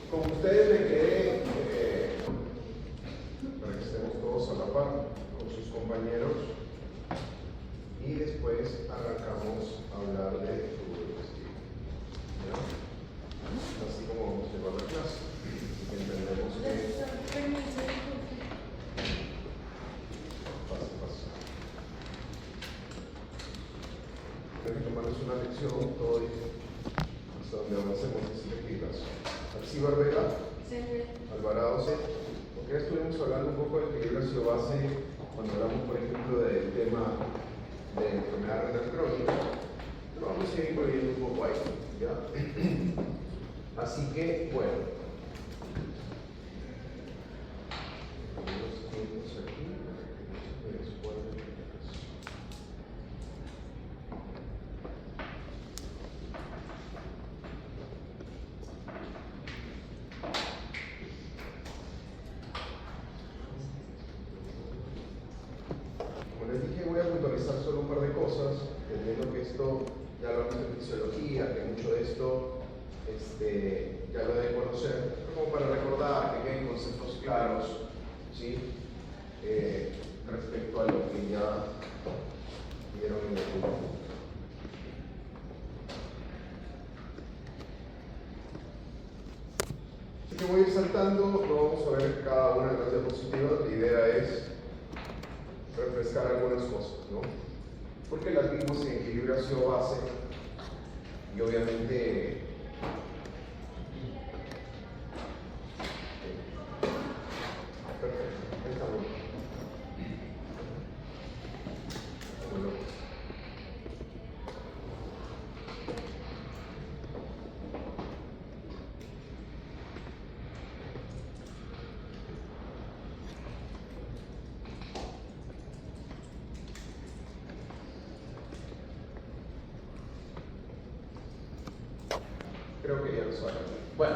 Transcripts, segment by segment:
Con ustedes me quedé, para que estemos todos a la par con sus compañeros, y después arrancamos a hablar de flujo de estilo. Así como vamos a llevar la clase. Entendemos que... Tenemos que tomarnos una lección todo hasta donde avancemos sin pilas. Así Barbera, Alvarado, porque estuvimos hablando un poco de equilibrio base cuando hablamos, por ejemplo, del tema de enfermedad renal crónica. Lo vamos a ir incluyendo un poco ahí, ¿ya? Así que, bueno. Solo un par de cosas, entendiendo que esto ya lo hablamos en fisiología, que mucho de esto ya lo deben conocer, pero como para recordar que queden conceptos claros, ¿sí? Respecto a lo que ya vieron en el grupo. Así que voy a ir saltando, no vamos a ver cada una de las diapositivas, la idea es refrescar algunas cosas, ¿no? Porque las vimos en equilibrio ácido-base y obviamente perfecto, ahí está bueno. Creo que ya lo saben. Bueno,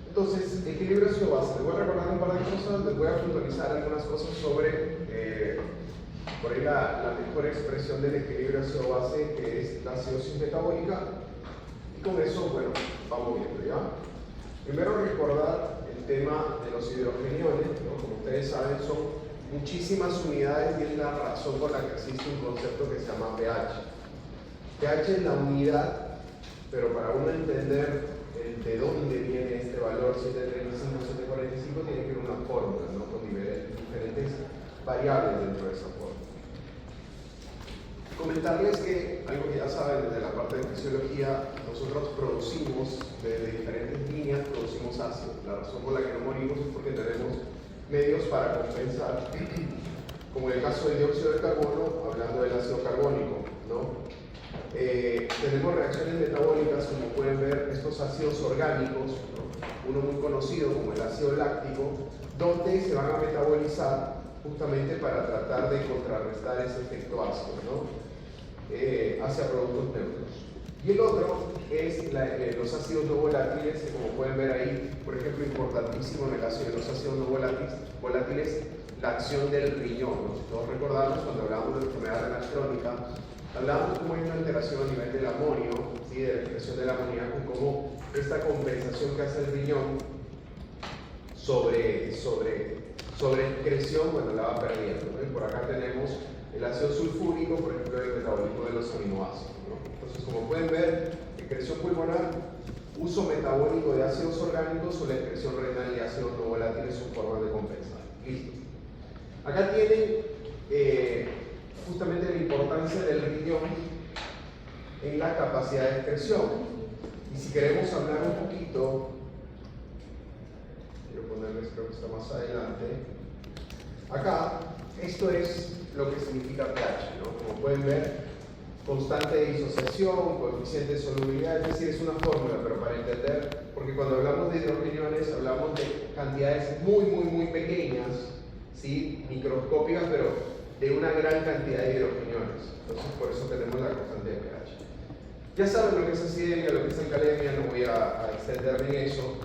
entonces, equilibrio ácido-base. Les voy a recordar un par de cosas, les voy a puntualizar algunas cosas sobre, por ahí la mejor expresión del equilibrio ácido-base, que es la acidosis metabólica. Y con eso, bueno, vamos viendo, ¿ya? Primero recordar el tema de los hidrogeniones, ¿no? Como ustedes saben, son muchísimas unidades y es la razón por la que existe un concepto que se llama pH. pH es la unidad, pero para uno entender de dónde viene este valor 735, 745, tiene que ir una fórmula, ¿no? Con diferentes variables dentro de esa fórmula. Comentarles que, algo que ya saben desde la parte de fisiología, nosotros producimos, desde diferentes líneas, producimos ácido. La razón por la que no morimos es porque tenemos medios para compensar, como en el caso del dióxido de carbono, hablando del ácido carbónico, ¿no? Tenemos reacciones metabólicas, como pueden ver, estos ácidos orgánicos, ¿no? Uno muy conocido como el ácido láctico, donde se van a metabolizar justamente para tratar de contrarrestar ese efecto ácido, ¿no? Hacia productos neutros. Y el otro es los ácidos no volátiles, que como pueden ver ahí, por ejemplo, importantísimo en el caso de los ácidos no volátiles, la acción del riñón, ¿no? Si todos recordamos cuando hablábamos de enfermedad renal crónica, hablábamos cómo hay una alteración a nivel del amonio, ¿sí? De la expresión del amoníaco, y cómo esta compensación que hace el riñón sobre excreción, bueno, la va perdiendo, ¿no? Y por acá tenemos el ácido sulfúrico, por ejemplo, el metabolismo de los aminoácidos, ¿no? Entonces, como pueden ver, excreción pulmonar, uso metabólico de ácidos orgánicos o la excreción renal de ácidos no volátiles son formas de compensar. Listo. Acá tienen justamente la importancia del riñón en la capacidad de excreción. Y si queremos hablar un poquito, quiero ponerles, creo que está más adelante, acá, esto es lo que significa pH, ¿no? Como pueden ver, constante de disociación, coeficiente de solubilidad, es decir, es una fórmula, pero para entender, porque cuando hablamos de hidrogeniones hablamos de cantidades muy pequeñas, ¿sí? Microscópicas, pero de una gran cantidad de hidrogeniones. Entonces, por eso tenemos la constante de pH. Ya saben lo que es acidemia, lo que es alcalemia, no voy a extenderme en eso.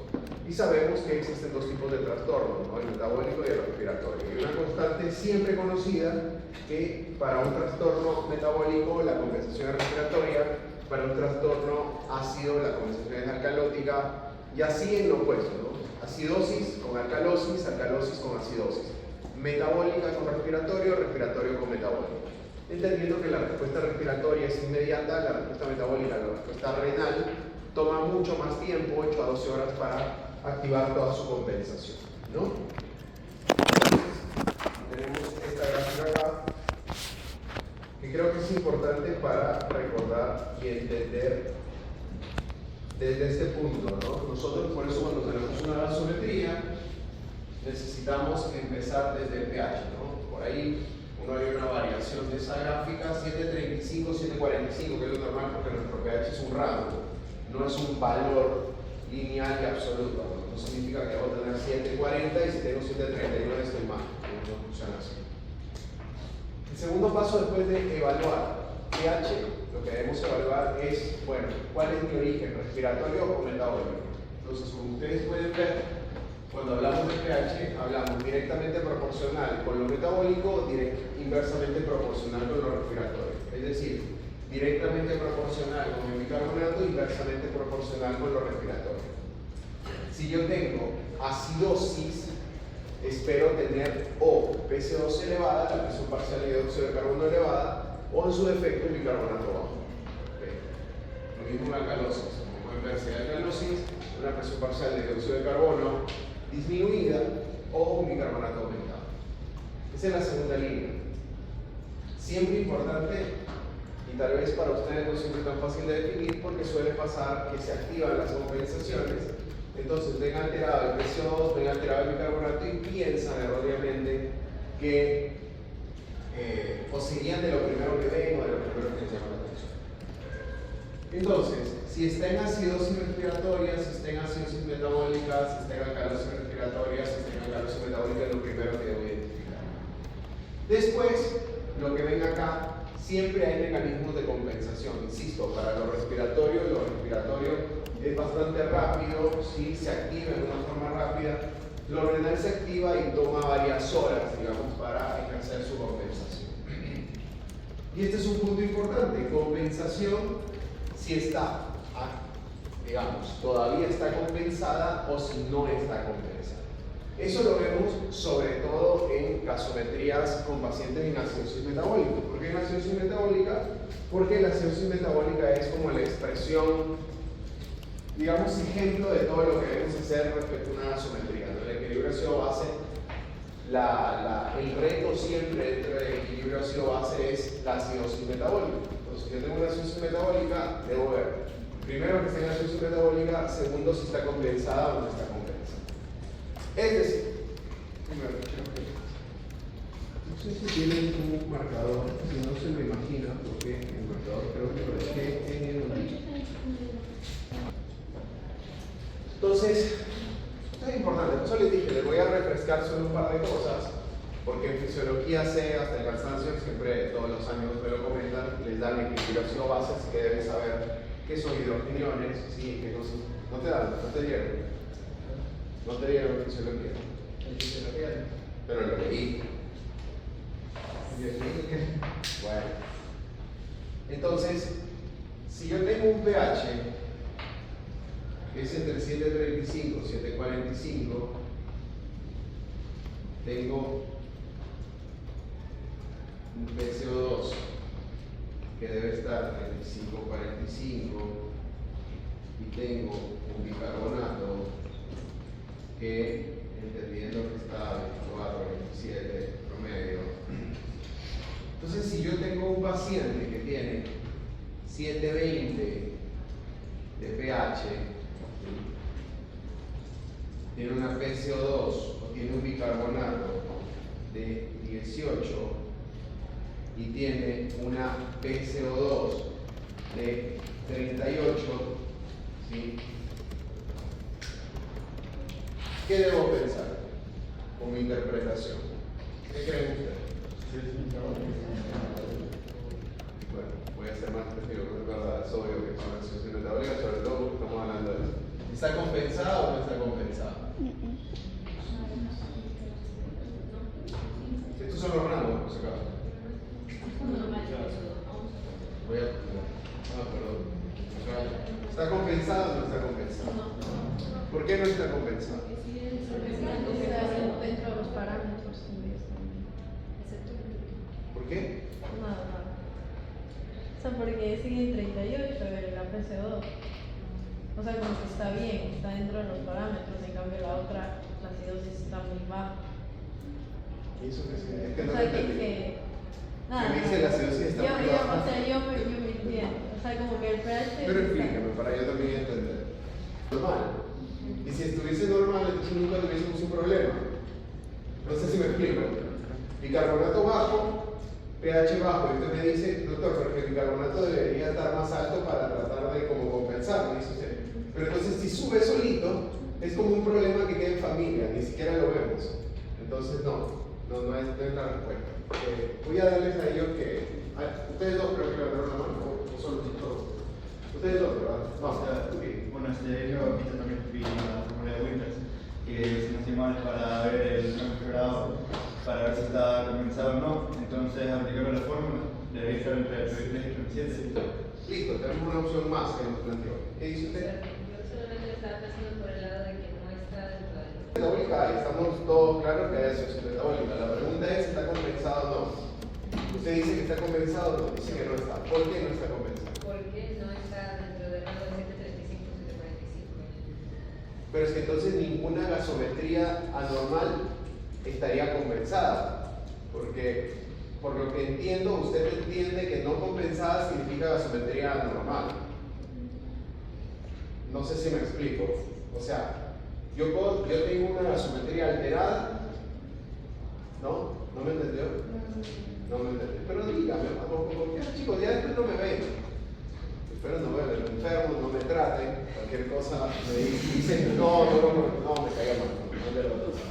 Y sabemos que existen dos tipos de trastornos, ¿no? El metabólico y el respiratorio. Y una constante siempre conocida que para un trastorno metabólico la compensación es respiratoria, para un trastorno ácido la compensación es alcalótica, Y así en lo opuesto, ¿no? Acidosis con alcalosis, alcalosis con acidosis. Metabólica con respiratorio, respiratorio con metabólico. Entendiendo que la respuesta respiratoria es inmediata, la respuesta metabólica, la respuesta renal, toma mucho más tiempo, 8 a 12 horas para activar toda su compensación, ¿no? Tenemos esta gráfica acá, que creo que es importante para recordar y entender desde este punto, ¿no? Nosotros por eso cuando tenemos una gasometría necesitamos empezar desde el pH, ¿no? Por ahí uno haría una variación de esa gráfica, 735, 745, que es lo normal porque nuestro pH es un rango, no es un valor lineal y absoluto, ¿no? No significa que voy a tener 740 y si tengo 739 estoy mal, no funciona así. El segundo paso después de evaluar pH, lo que debemos evaluar es, bueno, ¿cuál es mi origen, respiratorio o metabólico? Entonces, como ustedes pueden ver, cuando hablamos de pH, hablamos directamente proporcional con lo metabólico, inversamente proporcional con lo respiratorio. Es decir, directamente proporcional con el bicarbonato, inversamente proporcional con lo respiratorio. Si yo tengo acidosis, espero tener o PC2 elevada, la presión parcial de dióxido de carbono elevada, o en su defecto el bicarbonato bajo. ¿Okay? Lo mismo en la alcalosis. Como pueden ver, si hay alcalosis, una presión parcial de dióxido de carbono disminuida o un bicarbonato aumentado. Esa es la segunda línea. Siempre importante, y tal vez para ustedes no siempre tan fácil de definir, porque suele pasar que se activan las compensaciones. Entonces ven alterado el PCO2, ven alterado el bicarbonato y piensan erróneamente que o seguían de lo primero que ven o de lo primero que les llama la atención. Entonces, si está en acidosis respiratoria, si está en acidosis metabólica, si está en alcalosis respiratoria, si está en alcalosis metabólica, es lo primero que debo identificar. Después, lo que ven acá, siempre hay mecanismos de compensación. Insisto, para lo respiratorio es bastante rápido, ¿sí? Se activa de una forma rápida. Lo renal se activa y toma varias horas, digamos, para ejercer su compensación. Y este es un punto importante, compensación, si está, digamos, todavía está compensada o si no está compensada. Eso lo vemos sobre todo en gasometrías con pacientes en acidosis metabólica. ¿Por qué en acidosis metabólica? Porque la acidosis metabólica es como la expresión, digamos, ejemplo de todo lo que debemos hacer respecto a una gasometría, ¿no? El equilibrio ácido-base, el reto siempre dentro del equilibrio ácido-base es la acidosis metabólica. Entonces, si yo tengo una acidosis metabólica, debo ver, primero que esté en acidosis metabólica, segundo si está compensada o no está compensada. Es decir, no sé si tienen un marcador, si no se me imagina, porque el marcador creo que lo dejé en el momento. Entonces, esto es importante, por eso les dije, les voy a refrescar solo un par de cosas, porque en fisiología C, hasta el cansancio, siempre todos los años me lo comentan, les dan equilibrio ácido-base, así que deben saber qué son hidrogeniones, ¿sí? Que no te dan, no te dieron. No te dieron en fisiología. En fisiología, pero lo leí. Bueno. Entonces, si yo tengo un pH que es entre 735 y 745, tengo un PCO2 que debe estar en 545 y tengo un bicarbonato que, entendiendo que está a 24, 27 promedio. Entonces, si yo tengo un paciente que tiene 720 de pH, tiene una PCO2 o tiene un bicarbonato de 18 y tiene una PCO2 de 38, ¿sí? ¿Qué debo pensar como interpretación? ¿Qué creen ustedes? Bueno, voy a ser más específico, pero es verdad, es obvio que con la asociación metabólica, sobre todo porque estamos hablando de eso. ¿Está compensado o no está compensado? Estos son los rangos, por si acaso. Voy a... perdón. ¿Está compensado o no está compensado? compensar. Dentro de los parámetros también. ¿Por qué? Nada. O sea, porque sigue en 38 la PC2. O sea, como que está bien, está dentro de los parámetros, en cambio la otra, la acidosis está muy baja. ¿Y eso qué significa? Es que no O me sea, entendí. nada. Me dice la acidosis está muy baja. O sea, yo me entiendo. O sea, como que el pH. Pero explícame, para yo también entender. Normal. Y si estuviese normal, entonces nunca tuviésemos un problema. No sé si me explico. Bicarbonato bajo, pH bajo. Y usted me dice, doctor, pero que el bicarbonato debería estar más alto para tratar de como compensar. Me dice usted. Pero entonces si sube solito, es como un problema que queda en familia, ni siquiera lo vemos. Entonces no es la respuesta. Voy a darles a ellos que... ustedes dos creo que levantaron la mano, o solo todos. Ustedes dos, ¿verdad? Vamos a ver. Bueno, yo ahorita también vi la fórmula de Winters, que si no estoy mal es para ver el refrigerado, para ver si está compensado o no. Entonces, aplicando la fórmula, debería estar entre el 33 y el 37. Listo, tenemos una opción más que nos planteó. ¿Qué dice usted? Yo solamente estaba pensando por el lado de que no está dentro de los... Metabólica, estamos todos claros que hay asociación metabólica. La pregunta es si está compensado o no. Usted dice que está compensado o no, dice que no está. ¿Por qué no está compensado? Porque no está dentro del rango de 735 745. Pero es que entonces ninguna gasometría anormal estaría compensada. Porque, por lo que entiendo, usted entiende que no compensada significa gasometría anormal. No sé si me explico. O sea, yo tengo una gasometría alterada, ¿no? ¿No me entendió? No me entendió. Pero dígame, porque chicos, ya después no me ven. Espero no vean el enfermo, no me traten, cualquier cosa me dicen, no, me caiga mal, no le lo pasar.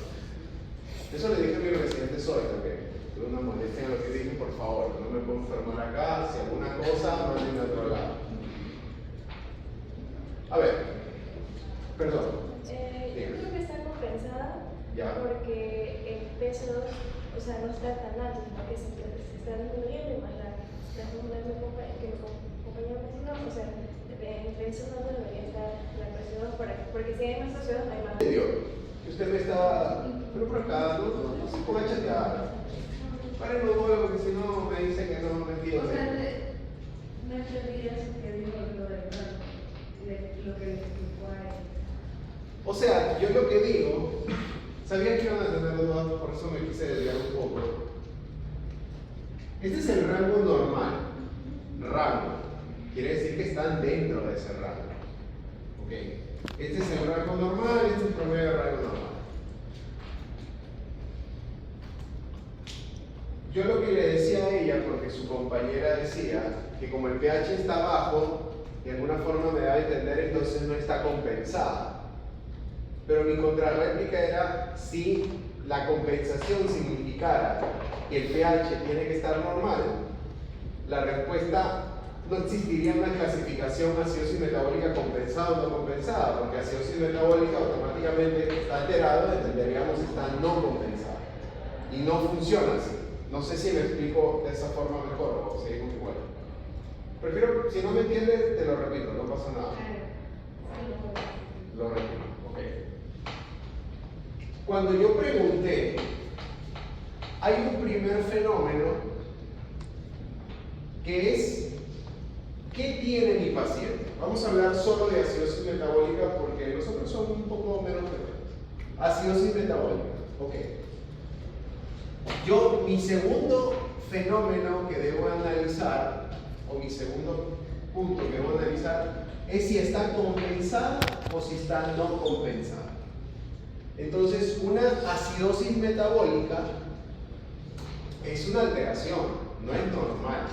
Eso le dije a mi presidente Soy también. Tuve una molestia en lo que dije, por favor, no me puedo enfermar acá, si alguna cosa, mándenme a otro lado. A ver, perdón. Yo creo que está compensada Ya. porque el peso, o sea, no está tan alto, sino que se está disminuyendo y más la fórmula que mi compañero mencionó, o sea, en peso no debería estar la presión porque si hay más sociedad hay más. Que usted me está, pero por acá, no se ponga a chatear. Paren los huevos, porque si no me dice que no me entiende. O sea, no entendí eso que dijo lo del rango, de lo que le explicó a él. O sea, yo lo que digo, sabía que iban a tener dudas, por eso me quise desviar un poco. Este es el rango normal. Rango. Quiere decir que están dentro de ese rango. ¿Ok? Este es el rango normal, este es el promedio del rango normal. Yo lo que le decía a ella, porque su compañera decía que como el pH está bajo, de alguna forma me da a entender, entonces no está compensada. Pero mi contrarréplica era si la compensación significara que el pH tiene que estar normal, la respuesta no existiría una clasificación acidosis metabólica compensada o no compensada, porque acidosis metabólica automáticamente está alterado, entenderíamos que está no compensada. Y no funciona así. No sé si me explico de esa forma mejor o seguimos igual. Prefiero, si no me entiendes, te lo repito, no pasa nada. Lo repito, ok. Cuando yo pregunté, hay un primer fenómeno que es, ¿qué tiene mi paciente? Vamos a hablar solo de acidosis metabólica porque los otros son un poco menos frecuentes. Acidosis metabólica, ok. Mi segundo fenómeno que debo analizar, o mi segundo punto que debo analizar, es si está compensada o si está no compensada. Entonces, una acidosis metabólica es una alteración, no es normal.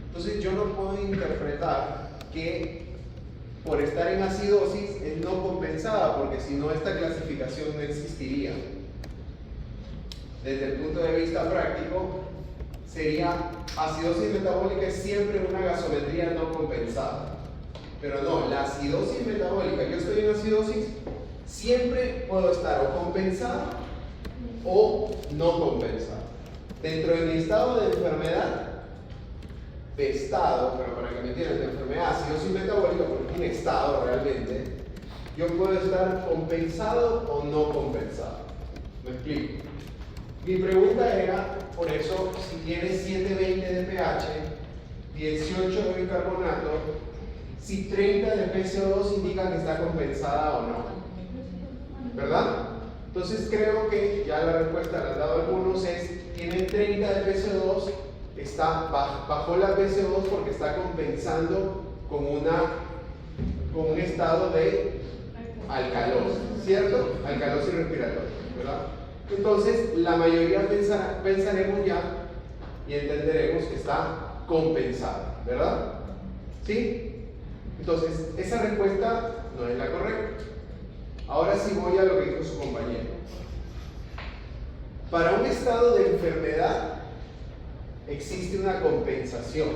Entonces, yo no puedo interpretar que por estar en acidosis es no compensada, porque si no, esta clasificación no existiría. Desde el punto de vista práctico, sería acidosis metabólica es siempre una gasometría no compensada. Pero no, la acidosis metabólica, yo estoy en acidosis, siempre puedo estar o compensada o no compensada. Dentro de mi estado de enfermedad, pero para que me entiendan, de enfermedad, acidosis metabólica, porque tiene estado realmente, yo puedo estar compensado o no compensado. ¿Me explico? Mi pregunta era, por eso, si tiene 720 de pH, 18 de bicarbonato, si 30 de PCO2 indica que está compensada o no. ¿Verdad? Entonces creo que ya la respuesta la han dado algunos es, tiene 30 de PCO2, bajó la PCO2 porque está compensando con un estado de alcalosis, ¿cierto? Alcalosis respiratoria, ¿verdad? Entonces, la mayoría pensaremos ya y entenderemos que está compensada, ¿verdad? ¿Sí? Entonces, esa respuesta no es la correcta. Ahora sí voy a lo que dijo su compañero. Para un estado de enfermedad existe una compensación.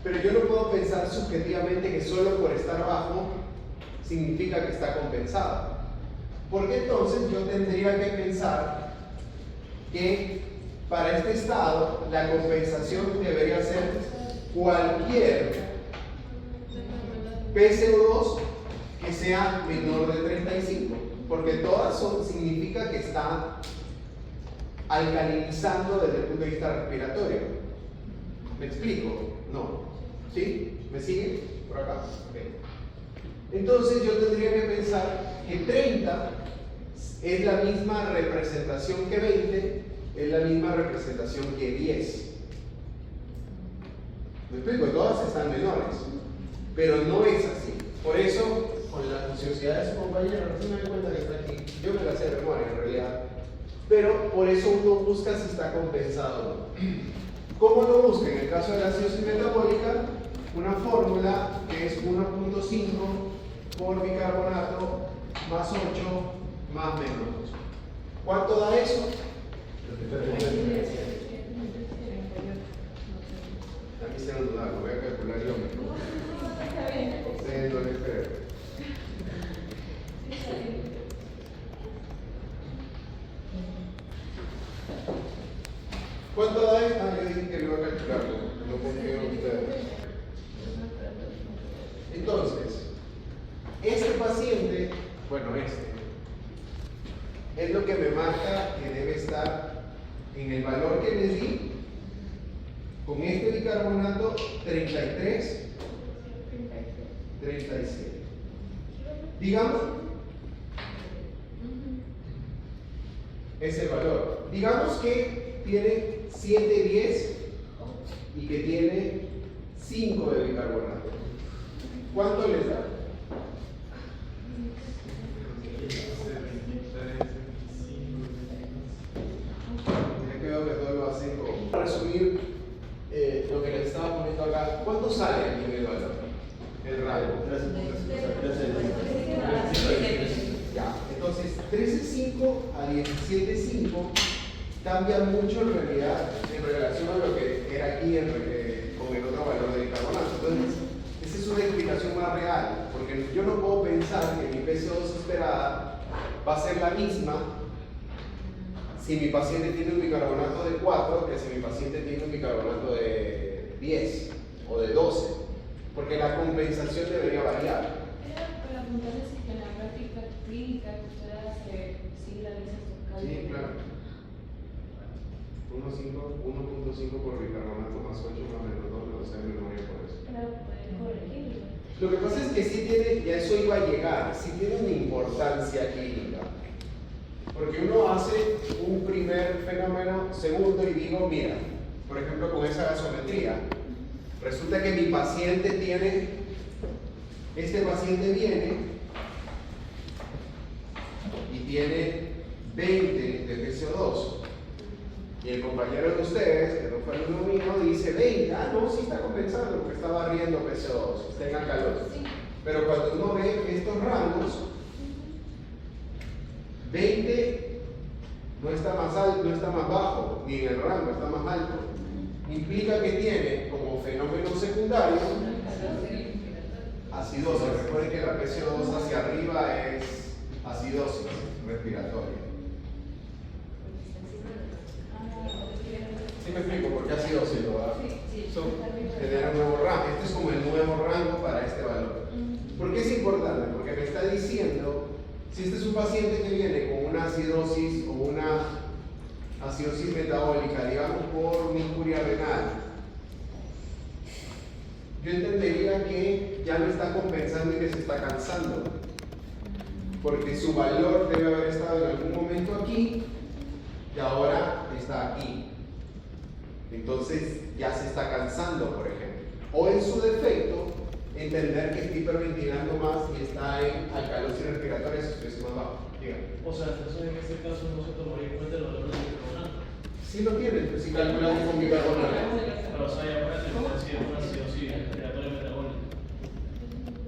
Pero yo no puedo pensar subjetivamente que solo por estar bajo significa que está compensado. Porque entonces yo tendría que pensar que para este estado la compensación debería ser cualquier PCO2 que sea menor de 35, porque todas significa que está alcalinizando desde el punto de vista respiratorio. ¿Me explico? No. ¿Sí? ¿Me sigue? ¿Por acá? Okay. Entonces yo tendría que pensar que 30 es la misma representación que 20, es la misma representación que 10. ¿Me explico? Todas están menores, pero no es así. Por eso, con la ociosidad de su compañero, no se me da cuenta que está aquí. Yo me la sé de memoria en realidad. Pero por eso uno busca si está compensado o no. ¿Cómo lo busca? En el caso de la acidosis metabólica, una fórmula que es 1.5 por bicarbonato más 8 más menos 8. ¿Cuánto da eso? Aquí se nos da, lo voy a calcular yo mismo. Ustedes no les creen. ¿Cuánto da esto? Yo dije que lo iba a calcular, no confío en ustedes. Entonces, este paciente, bueno, es lo que me marca que debe estar en el valor que les di, con este bicarbonato 33, 37. Digamos, es el valor. Digamos que tiene 7, 10 y que tiene 5 de bicarbonato. ¿Cuánto les da? Ya creo que todo lo hacen con... Para resumir lo que les estaba poniendo acá, ¿cuánto sale aquí en el valor? El radio. Ya, entonces 13.5 a 17.5 cambia mucho en realidad en relación a lo que era aquí con el otro valor de bicarbonato. Entonces, esa es una explicación más real, porque yo no puedo pensar que mi PCO2 esperada va a ser la misma si mi paciente tiene un bicarbonato de 4 que si mi paciente tiene un bicarbonato de 10 o de 12, porque la compensación debería variar. Para apuntarles que en la práctica clínica que usted hace, sí realiza estos cálculos. Sí, claro. 1.5 por bicarbonato más 8 más menos 2, no sé de memoria por eso. Claro, puede corregirlo. Lo que pasa es que sí tiene, y a eso iba a llegar, sí tiene una importancia clínica. Porque uno hace un primer fenómeno, segundo, y digo, mira, por ejemplo con esa gasometría, resulta que mi paciente tiene, este paciente viene y tiene 20 de PCO2. Y el compañero de ustedes, que no fue alumno mío, dice 20. Ah, no, sí está compensando porque está barriendo PCO2, está en alcalosis. Sí. Pero cuando uno ve estos rangos, 20 no está más alto, no está más bajo, ni en el rango está más alto. Implica que tiene como fenómeno secundario acidosis. Recuerden que la PCO2 hacia arriba es acidosis respiratoria. ¿Sí me explico por qué acidosis lo va? Genera un nuevo rango. Este es como el nuevo rango para este valor. ¿Por qué es importante? diciendo, si este es un paciente que viene con una acidosis o una acidosis metabólica, digamos por una injuria renal, yo entendería que ya no está compensando y que se está cansando, porque su valor debe haber estado en algún momento aquí y ahora está aquí. Entonces ya se está cansando, por ejemplo. O en su defecto, entender que está hiperventilando más y está en alcalosis respiratoria, su presión más baja. Dígame. O sea, entonces en este caso no se tomaría en cuenta el valor del bicarbonato. Sí lo tienen, pues si calculan con bicarbonato. Pero o sea, ya para tener si es una acidosis respiratoria metabólica.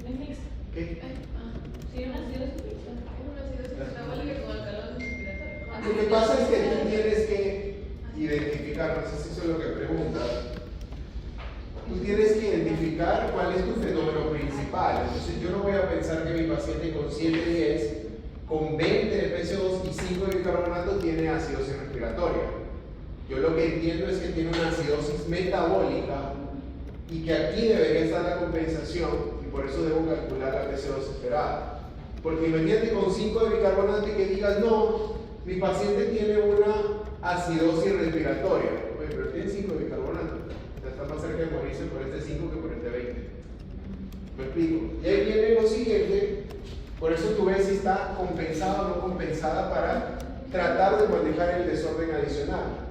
Es mixto. ¿Qué? Sí, una acidosis mixta. Es una acidosis metabólica con alcalosis respiratoria. Lo que pasa es que tú tienes que identificar, no sé si eso es lo que preguntas, tú tienes que identificar cuál es tu fenómeno principal. Entonces yo no voy a pensar que mi paciente con 7-10, con 20 de PCO2 y 5 de bicarbonato tiene acidosis respiratoria. Yo lo que entiendo es que tiene una acidosis metabólica y que aquí debería estar la compensación y por eso debo calcular la PCO2 esperada. Porque imagínate con 5 de bicarbonato y que digas, no, mi paciente tiene una acidosis respiratoria. Oye, pero tiene 5 de bicarbonato. Está más cerca de morirse por este 5 que por este 20. ¿Me explico? Y ahí viene lo siguiente. Por eso tú ves si está compensada o no compensada para tratar de manejar el desorden adicional.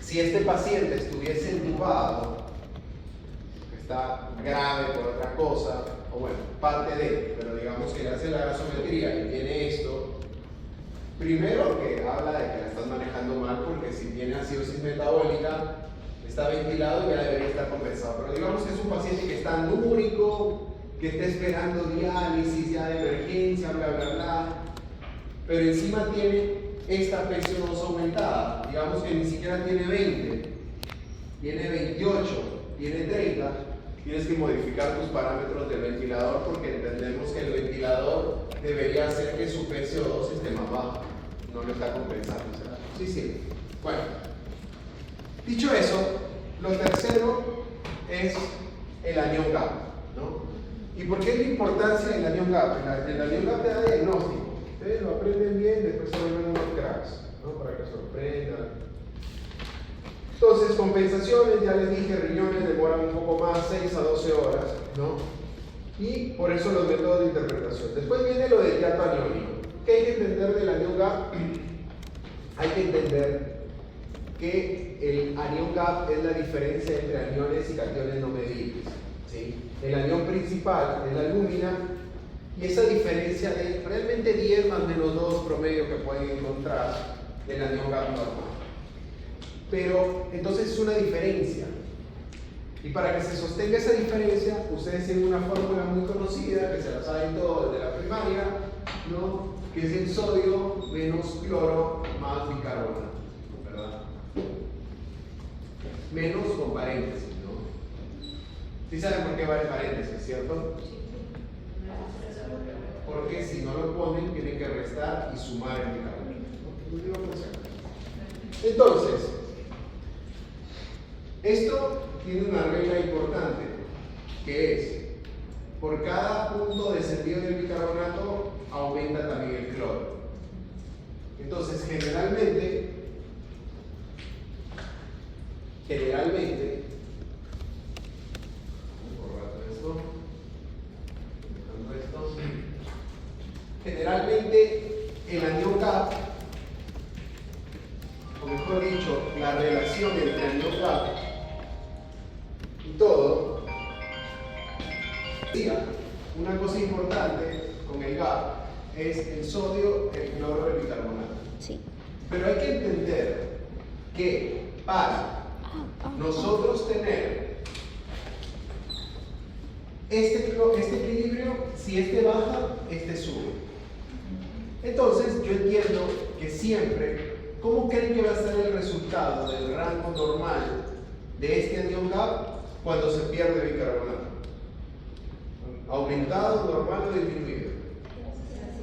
Si este paciente estuviese entubado, está grave por otra cosa, o bueno, parte de, pero digamos que le hace la gasometría y tiene esto, primero que habla de que la estás manejando mal, porque si tiene acidosis metabólica, está ventilado y ya debería estar compensado. Pero digamos que es un paciente que está anúrico, que está esperando diálisis ya de emergencia, bla, bla, bla, pero encima tiene esta PCO2 aumentada, digamos que ni siquiera tiene 20, tiene 28, tiene 30, tienes que modificar tus parámetros del ventilador porque entendemos que el ventilador debería hacer que su PCO2 esté más bajo, no lo está compensando. Sí, sí. Bueno, dicho eso, lo tercero es el anion gap, ¿no? ¿Y por qué es la importancia del anion gap? El anion gap te da diagnóstico. Ustedes lo aprenden bien, después se vuelven unos cracks, ¿no? Para que sorprendan. Entonces, compensaciones, ya les dije, riñones demoran un poco más, 6 a 12 horas, ¿no? Y por eso los métodos de interpretación. Después viene lo del hiato aniónico. ¿Qué hay que entender del anion gap? Hay que entender que el anion gap es la diferencia entre aniones y cationes no medibles, ¿sí? El anión principal es la alúmina y esa diferencia de realmente 10 más menos 2 promedio que pueden encontrar del anion gap normal. Pero entonces es una diferencia. Y para que se sostenga esa diferencia, ustedes tienen una fórmula muy conocida que se la saben todos desde la primaria, ¿no? Que es el sodio menos cloro más bicarbonato, ¿verdad? Menos con paréntesis, ¿no? ¿Sí saben por qué va el paréntesis, cierto? Porque si no lo ponen, tienen que restar y sumar el bicarbonato, ¿no? Entonces, esto tiene una regla importante, que es, por cada punto descendido del bicarbonato, aumenta también el cloro. Entonces, generalmente, el anion gap, o mejor dicho, la relación entre anion gap y todo, una cosa importante con el gap es el sodio, el cloro, el bicarbonato. Sí. Pero hay que entender que para nosotros tener este equilibrio, si este baja, este sube. Entonces yo entiendo que siempre, ¿cómo creen que va a ser el resultado del rango normal de este anion gap cuando se pierde bicarbonato? ¿Aumentado, normal o disminuido?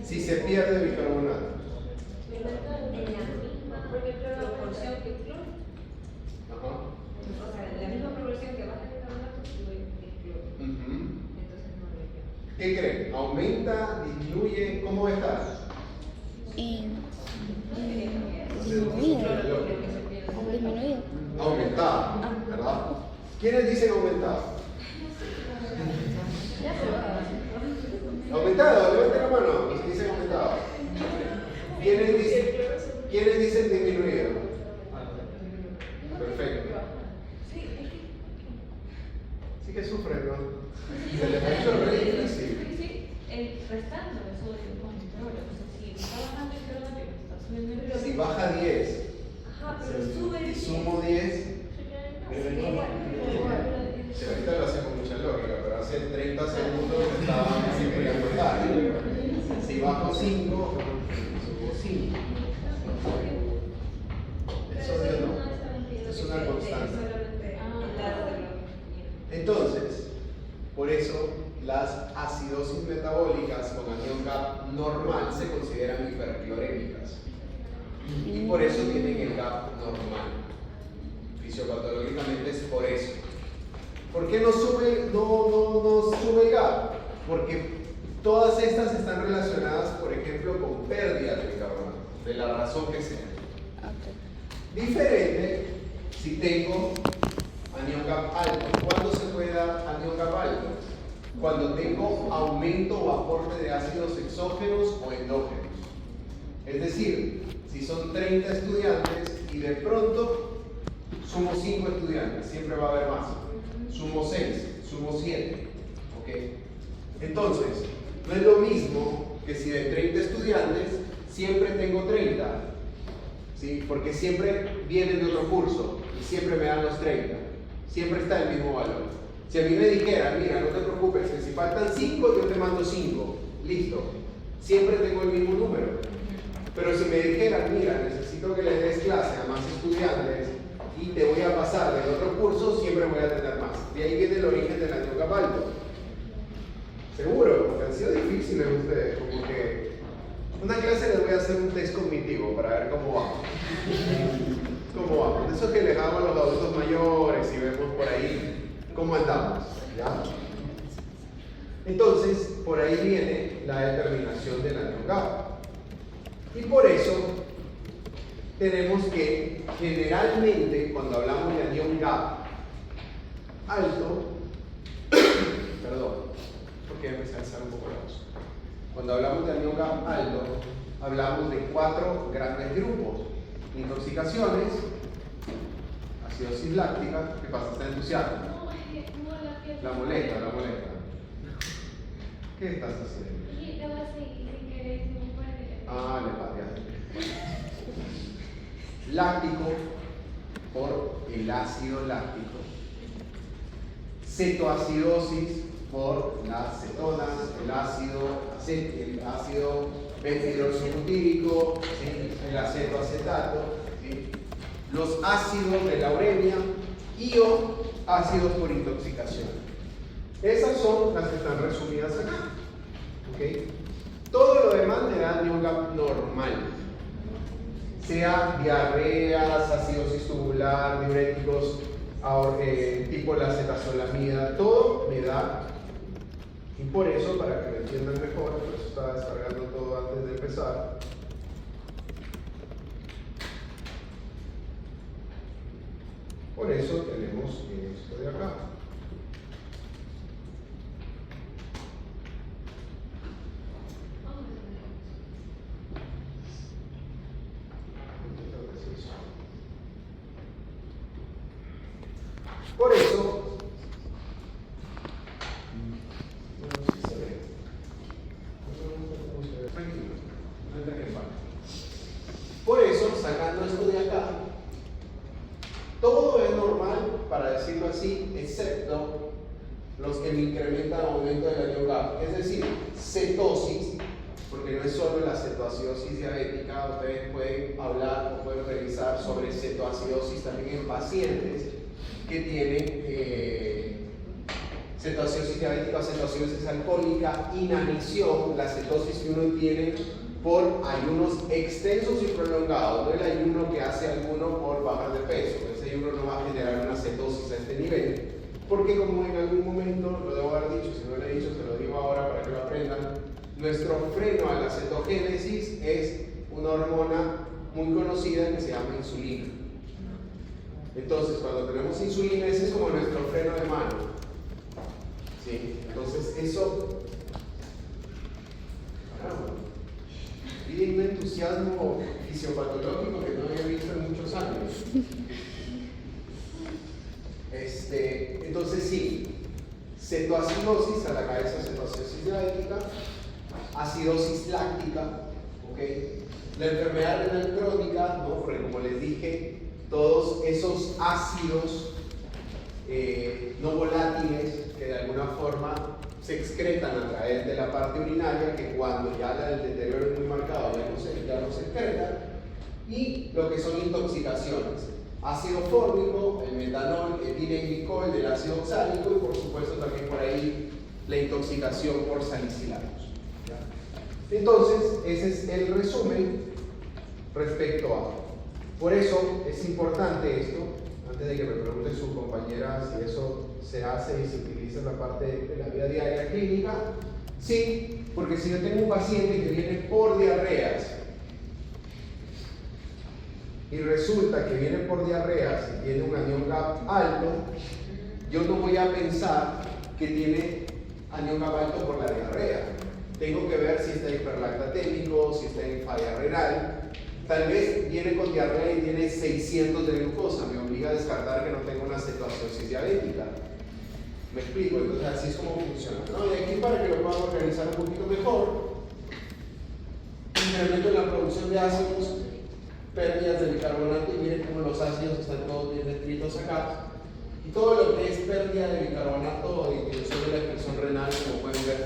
Si se pierde bicarbonato. En la misma, porque proporción que cloro. Ajá. O sea, la misma proporción que baja el bicarbonato sube el cloro. Entonces no le queda. ¿Qué creen? ¿Aumenta? ¿Disminuye? ¿Cómo está? Disminuido. Aumentado, ¿verdad? ¿Quiénes dicen aumentado? Ya se va. Aumentado, levanten la mano, los que dicen aumentado. ¿Quiénes dicen disminuido? Perfecto. Sí que sufren, ¿no? Se les ha hecho re difícil. El restante de sodio con petróleo, o sea, si está bajando el petróleo, está subiendo el petróleo. Si baja 10 Ajá, pero sube y el sumo 10, si ahorita lo hace con mucha lógica, pero hace 30 segundos estaba siempre aumentar. Si bajo 5, subo 5. El sodio no, es una constante. Entonces, por eso las acidosis metabólicas con anión GAP normal se consideran hiperclorémicas. Y por eso tienen el GAP normal. Fisiopatológicamente es por eso. ¿Por qué no sube el GAP? Porque todas estas están relacionadas, por ejemplo, con pérdida del carbonato, de la razón que sea. Diferente si tengo anión GAP alto. ¿Cuándo se puede dar anión GAP alto? Cuando tengo aumento o aporte de ácidos exógenos o endógenos. Es decir, si son 30 estudiantes y de pronto sumo 5 estudiantes, siempre va a haber más. Sumo 6, sumo 7. ¿Ok? Entonces, no es lo mismo que si de 30 estudiantes siempre tengo 30. ¿Sí? Porque siempre vienen de otro curso y siempre me dan los 30. Siempre está el mismo valor. Si a mí me dijeran, mira, no te preocupes, que si faltan 5, yo te mando 5. Listo. Siempre tengo el mismo número. Pero si me dijeran, mira, necesito que le des clase a más estudiantes y te voy a pasar del otro curso, siempre voy a tener más. De ahí viene el origen del anión GAP alto. Seguro, porque han sido difíciles ustedes. Como que una clase les voy a hacer un test cognitivo para ver cómo vamos. ¿Cómo vamos? Eso es que les hago a los adultos mayores y vemos por ahí cómo andamos. ¿Ya? Entonces, por ahí viene la determinación del anión GAP. Y por eso tenemos que, generalmente, cuando hablamos de anión GAP alto, perdón, porque empecé a alzar un poco la voz. Cuando hablamos de anión GAP alto, hablamos de 4 grandes grupos: intoxicaciones, acidosis láctica. ¿Qué pasa? ¿Está entusiasmo? La molesta. ¿Qué estás haciendo? Ah, le pateaste. Láctico, por el ácido láctico. Cetoacidosis, por las cetonas, el ácido beta-hidroxibutírico, ¿sí? El acetoacetato, ¿sí? Los ácidos de la uremia y o ácidos por intoxicación. Esas son las que están resumidas acá. ¿Okay? Todo lo demás me da anión GAP normal. Sea diarreas, acidosis tubular, diuréticos tipo la acetazolamida, todo me da. Y por eso, para que lo entiendan mejor, por eso estaba descargando todo antes de empezar. Por eso tenemos esto de acá. Por eso, por eso, sacando esto de acá, todo es normal, para decirlo así, excepto los que me incrementan el aumento del anión GAP. Es decir, cetosis, porque no es solo la cetoacidosis diabética, ustedes pueden hablar o pueden revisar sobre cetoacidosis también en pacientes que tienen cetoacidosis diabética o cetoacidosis alcohólica, inanición, la cetosis que uno tiene por ayunos extensos y prolongados, no el ayuno que hace alguno por bajar de peso. Ese ayuno no va a generar una cetosis a este nivel, Porque como en algún momento lo debo haber dicho, si no lo he dicho, se lo digo ahora para que lo aprendan, nuestro freno a la cetogénesis es una hormona muy conocida que se llama insulina. Entonces, cuando tenemos insulina, ese es como nuestro freno de mano. ¿Sí? Entonces, eso... Caramba. Tiene un entusiasmo fisiopatológico que no había visto en muchos años. Entonces sí, cetoacidosis a la cabeza, cetoacidosis diabética, acidosis láctica, ¿okay? La enfermedad renal crónica, ¿no? Porque como les dije, todos esos ácidos no volátiles que de alguna forma se excretan a través de la parte urinaria, que cuando ya el deterioro es muy marcado ya no se excretan, y lo que son intoxicaciones. Ácido fórmico, el metanol, etilenglicol, del ácido oxálico y por supuesto también por ahí la intoxicación por salicilatos. Entonces, ese es el resumen respecto a. Por eso es importante esto, antes de que me pregunte su compañera si eso se hace y se utiliza en la parte de la vida diaria clínica. Sí, porque si yo tengo un paciente que viene por diarreas, y resulta que viene por diarreas y tiene un anion gap alto, yo no voy a pensar que tiene anion gap alto por la diarrea. Tengo que ver si está hiperlactatémico, si está en falla renal. Tal vez viene con diarrea y tiene 600 de glucosa, me obliga a descartar que no tenga una cetoacidosis diabética. ¿Me explico? Entonces así es como funciona, ¿no? Y aquí, para que lo puedan organizar un poquito mejor, incremento en la producción de ácidos, pérdidas de bicarbonato, y miren cómo los ácidos están todos bien descritos acá. Y todo lo que es pérdida de bicarbonato o disminución de la excreción renal, como pueden ver,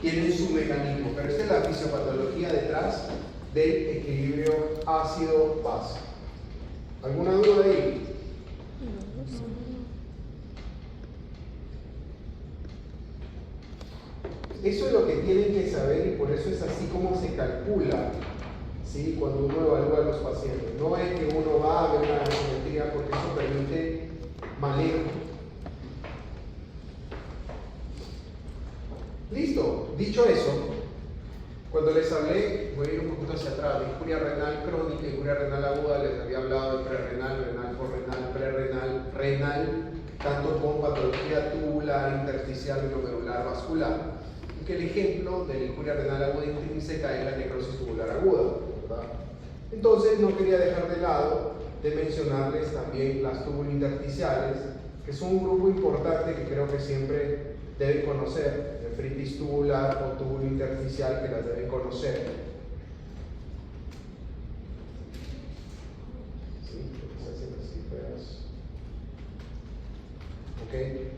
tiene su mecanismo, pero esta es la fisiopatología detrás del equilibrio ácido-base. ¿Alguna duda de ahí? Eso es lo que tienen que saber, y por eso es así como se calcula, ¿sí? Cuando uno evalúa a los pacientes. No es que uno va a ver una geometría, porque eso permite manejo. Listo, dicho eso, cuando les hablé, voy a ir un poquito hacia atrás, de injuria renal crónica y injuria renal aguda, les había hablado de prerrenal, renal, porrenal, prerrenal, renal, tanto con patología tubular, intersticial, glomerular, vascular, y que el ejemplo de la injuria renal aguda intrínseca es la necrosis tubular aguda, ¿verdad? Entonces no quería dejar de lado de mencionarles también las tubulointersticiales, que son un grupo importante que creo que siempre deben conocer, nefritis tubular o túbulo intersticial, que las deben conocer. ¿Sí? ¿Okay?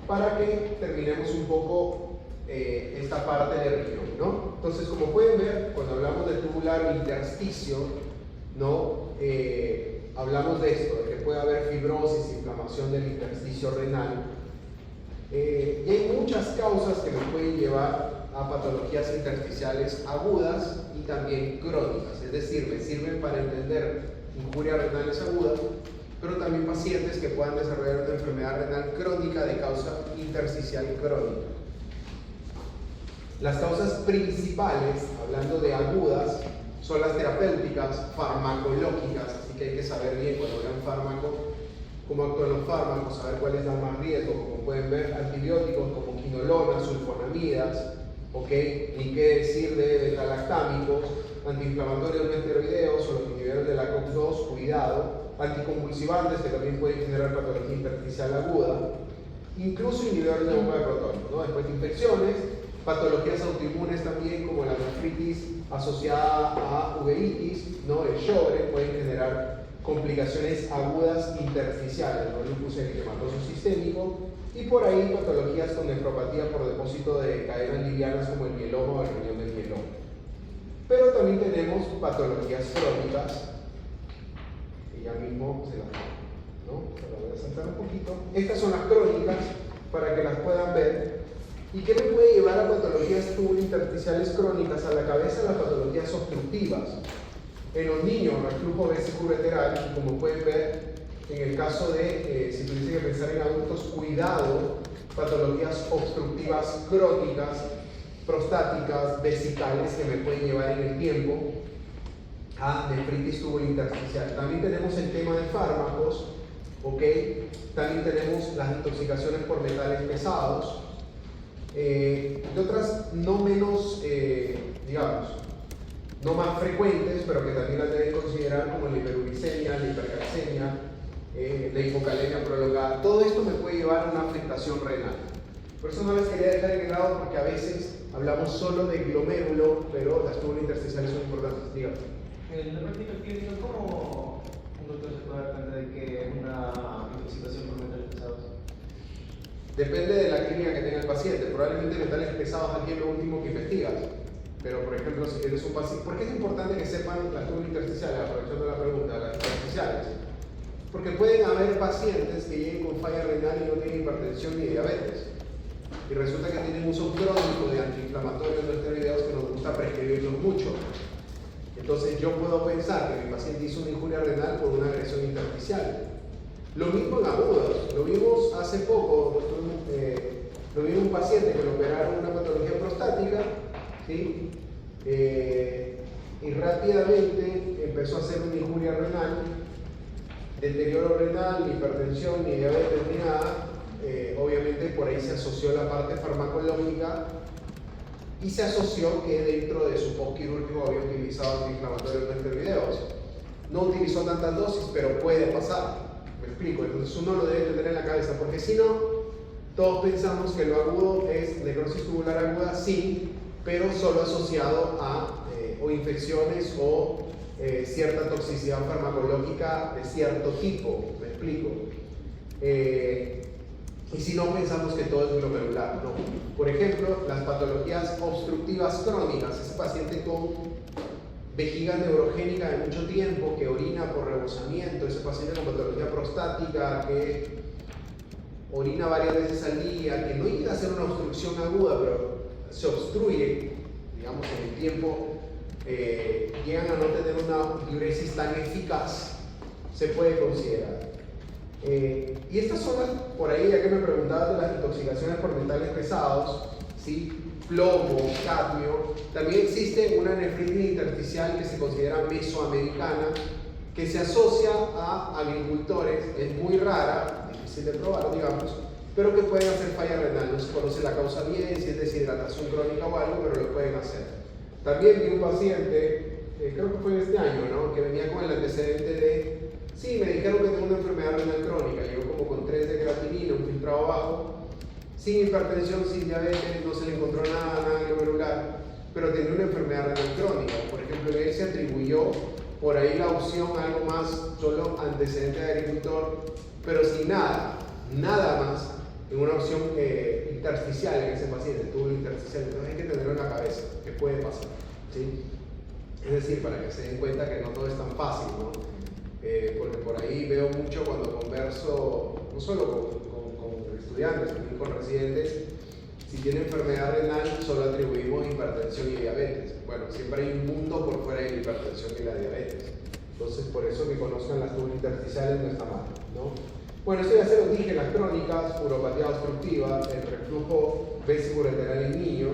Para que terminemos un poco esta parte de riñón, ¿no? Entonces, como pueden ver, cuando hablamos de tubular intersticio, ¿no? Hablamos de esto, de que puede haber fibrosis, inflamación del intersticio renal. Y hay muchas causas que nos pueden llevar a patologías intersticiales agudas y también crónicas, es decir, me sirven para entender injurias renales agudas, pero también pacientes que puedan desarrollar una enfermedad renal crónica de causa intersticial crónica. Las causas principales, hablando de agudas, son las terapéuticas, farmacológicas, así que hay que saber bien cuando vean fármaco, cómo actúan los fármacos, saber cuáles dan más riesgo. Como pueden ver, antibióticos como quinolonas, sulfonamidas, ¿okay? Ni qué decir de beta-lactámicos, antiinflamatorios no esteroideos o los inhibidores de la COX-2, cuidado, anticonvulsivantes que también pueden generar patología intersticial aguda, incluso inhibidores de bomba de protones, ¿no? Después de infecciones, patologías autoinmunes también como la nefritis asociada a uveitis, ¿no? El Sjögren, pueden generar complicaciones agudas intersticiales, ¿no? Lupus eritematoso sistémico, y por ahí patologías con nefropatía por depósito de cadenas livianas como el mieloma o el riñón del mieloma. Pero también tenemos patologías crónicas, que ya mismo se las pongo, ¿no? Se las voy a saltar un poquito. Estas son las crónicas para que las puedan ver. ¿Y qué me puede llevar a patologías tubulointersticiales crónicas? A la cabeza, las patologías obstructivas. En los niños, reflujo vesículo-ureteral, y como pueden ver, En el caso de, si tuviese que pensar en adultos, cuidado, patologías obstructivas crónicas, prostáticas, vesicales que me pueden llevar en el tiempo a nefritis tubulointersticial. También tenemos el tema de fármacos, ¿ok? También tenemos las intoxicaciones por metales pesados, y otras no menos, digamos, no más frecuentes, pero que también las deben considerar, como la hiperuricemia, la hipercalcemia, la hipocalemia prolongada. Todo esto me puede llevar a una afectación renal. Por eso no les quería dejar en grado, porque a veces hablamos solo de glomérulo, pero las tubulointersticiales son importantes. Dígame. En la práctica clínica, ¿cómo un doctor se puede dar cuenta de que es una intoxicación por metales pesados? Depende de la clínica que tenga el paciente. Probablemente metales pesados aquí es lo último que investigas. Pero, por ejemplo, si tienes un paciente... ¿Por qué es importante que sepan las tubulointersticiales? Aprovechando la pregunta, las intersticiales. Porque pueden haber pacientes que lleguen con falla renal y no tienen hipertensión ni diabetes. Y resulta que tienen uso crónico de antiinflamatorios no esteroideos que nos gusta prescribirlos mucho. Entonces yo puedo pensar que mi paciente hizo una injuria renal por una agresión intersticial. Lo mismo en agudos. Lo vimos hace poco, lo vimos un paciente que le operaron una patología prostática, ¿sí? Y rápidamente empezó a hacer una injuria renal, deterioro renal, ni hipertensión, ni diabetes, ni nada. Obviamente por ahí se asoció la parte farmacológica y se asoció que dentro de su postquirúrgico había utilizado antiinflamatorios no esteroideos. No utilizó tantas dosis, pero puede pasar. Me explico. Entonces uno lo debe tener en la cabeza, porque si no, todos pensamos que lo agudo es necrosis tubular aguda, sí, pero solo asociado a o infecciones o cierta toxicidad farmacológica de cierto tipo. Me explico. Y si no, pensamos que todo es glomerular, ¿no? Por ejemplo, las patologías obstructivas crónicas, ese paciente con vejiga neurogénica de mucho tiempo, que orina por rebosamiento, ese paciente con patología prostática, que orina varias veces al día, que no llega a ser una obstrucción aguda, pero se obstruye, digamos, en el tiempo, llegan a no tener una diuresis tan eficaz, se puede considerar. Y estas son las, por ahí, ya que me preguntabas de las intoxicaciones por metales pesados, ¿sí? Plomo, cadmio. También existe una nefritis intersticial que se considera mesoamericana, que se asocia a agricultores, es muy rara, difícil de probar, digamos, pero que pueden hacer falla renal. No se conoce la causa bien, si es deshidratación crónica o algo, pero lo pueden hacer. También vi un paciente, creo que fue este año, ¿no? Que venía con el antecedente de, sí, me dijeron que tengo una enfermedad renal crónica, llegó como con 3 de creatinina, un filtrado bajo, sin hipertensión, sin diabetes, no se le encontró nada glomerular, pero tenía una enfermedad renal crónica. Por ejemplo, en él se atribuyó por ahí la opción a algo más, solo antecedente de agricultor, pero sin nada más, en una opción intersticial en ese paciente, tuvo intersticial. Entonces hay que tenerlo en la cabeza, que puede pasar, ¿sí? Es decir, para que se den cuenta que no todo es tan fácil, ¿no? Porque por ahí veo mucho cuando converso, no solo con estudiantes, también con residentes, si tiene enfermedad renal solo atribuimos hipertensión y diabetes. Bueno, siempre hay un mundo por fuera de la hipertensión y la diabetes. Entonces, por eso que conozcan las tubulointersticiales no está mal, ¿no? Bueno, esto ya se lo dije, las crónicas, uropatía obstructiva, el reflujo vesicoureteral en niño.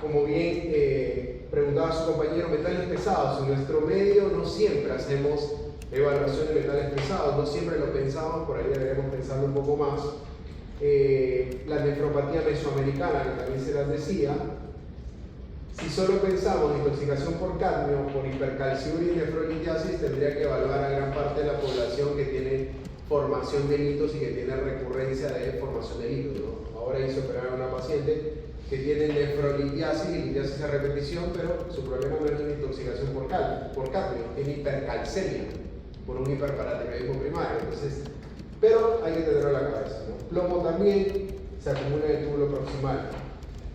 Como bien preguntaba su compañero, metales pesados. En nuestro medio no siempre hacemos evaluación de metales pesados, no siempre lo pensamos, por ahí deberíamos pensarlo un poco más. La nefropatía mesoamericana, que también se las decía, si solo pensamos en intoxicación por cadmio, por hipercalciuria y nefrolitiasis, tendría que evaluar a gran parte de la población que tiene formación de litos y que tiene recurrencia de formación de litos, ¿no? Ahora hice operar a una paciente que tiene nefrolitiasis y litiasis a repetición, pero su problema no es una intoxicación por cadmio, es hipercalcemia, por un hiperparatiroidismo primario. Entonces, pero hay que tenerlo en la cabeza, ¿no? Plomo también se acumula en el túbulo proximal.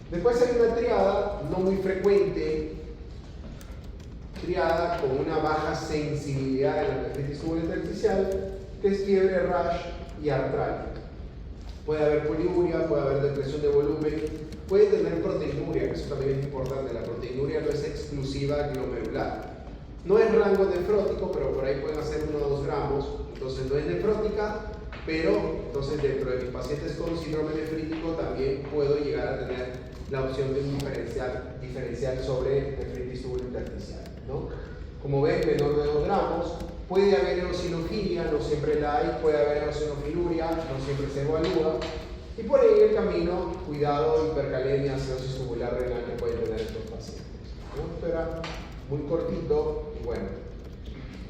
Después hay una triada no muy frecuente, triada con una baja sensibilidad de la nefritis tubulointersticial, que es fiebre, rash y artralgia. Puede haber poliuria, puede haber depresión de volumen, puede tener proteinuria, que eso también es importante. La proteinuria no es exclusiva glomerular. No es rango nefrótico, pero por ahí pueden hacer 1 o 2 gramos, entonces no es nefrótica, pero entonces dentro de mis pacientes con síndrome nefrítico también puedo llegar a tener la opción de un diferencial sobre nefritis tubulointersticial, ¿no? Como ven, menor de 2 gramos, puede haber eosinofilia, no siempre la hay, puede haber eosinofiluria, no siempre se evalúa, y por ahí en el camino, cuidado, hipercalemia, acidosis tubular renal que pueden tener estos pacientes, ¿no? Esto era muy cortito y bueno,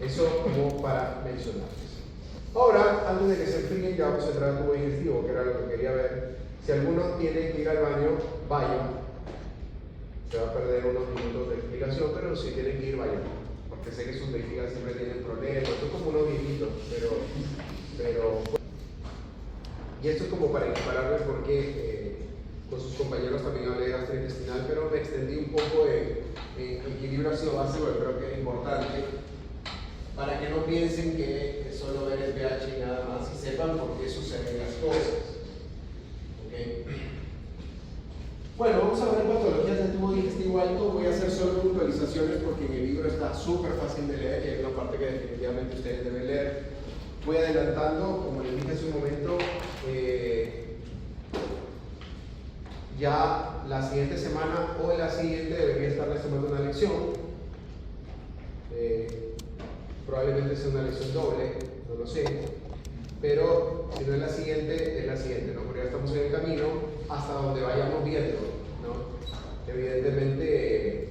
eso como para mencionarles. Ahora, antes de que se enfríen, ya vamos a entrar al tubo digestivo, que era lo que quería ver. Si alguno tiene que ir al baño, vaya. Se va a perder unos minutos de explicación, pero si tienen que ir, vayan. Porque sé que sus vejigas siempre tienen problemas, son como unos viejitos, pero y esto es como para equipararles porque con sus compañeros también hablé de gastrointestinal, pero me extendí un poco en equilibrio ácido base, porque creo que es importante para que no piensen que es solo ver el pH y nada más, y sepan por qué suceden las cosas. ¿Okay? Bueno, vamos a ver patologías del tubo digestivo alto. Voy a hacer solo puntualizaciones porque en el libro está súper fácil de leer y hay una parte que definitivamente ustedes deben leer. Voy adelantando, como les dije hace un momento, ya la siguiente semana o la siguiente debería estarles tomando una lección. Probablemente sea una lección doble, no lo sé, pero si no es la siguiente, ¿no? Porque ya estamos en el camino hasta donde vayamos viendo, ¿no? Evidentemente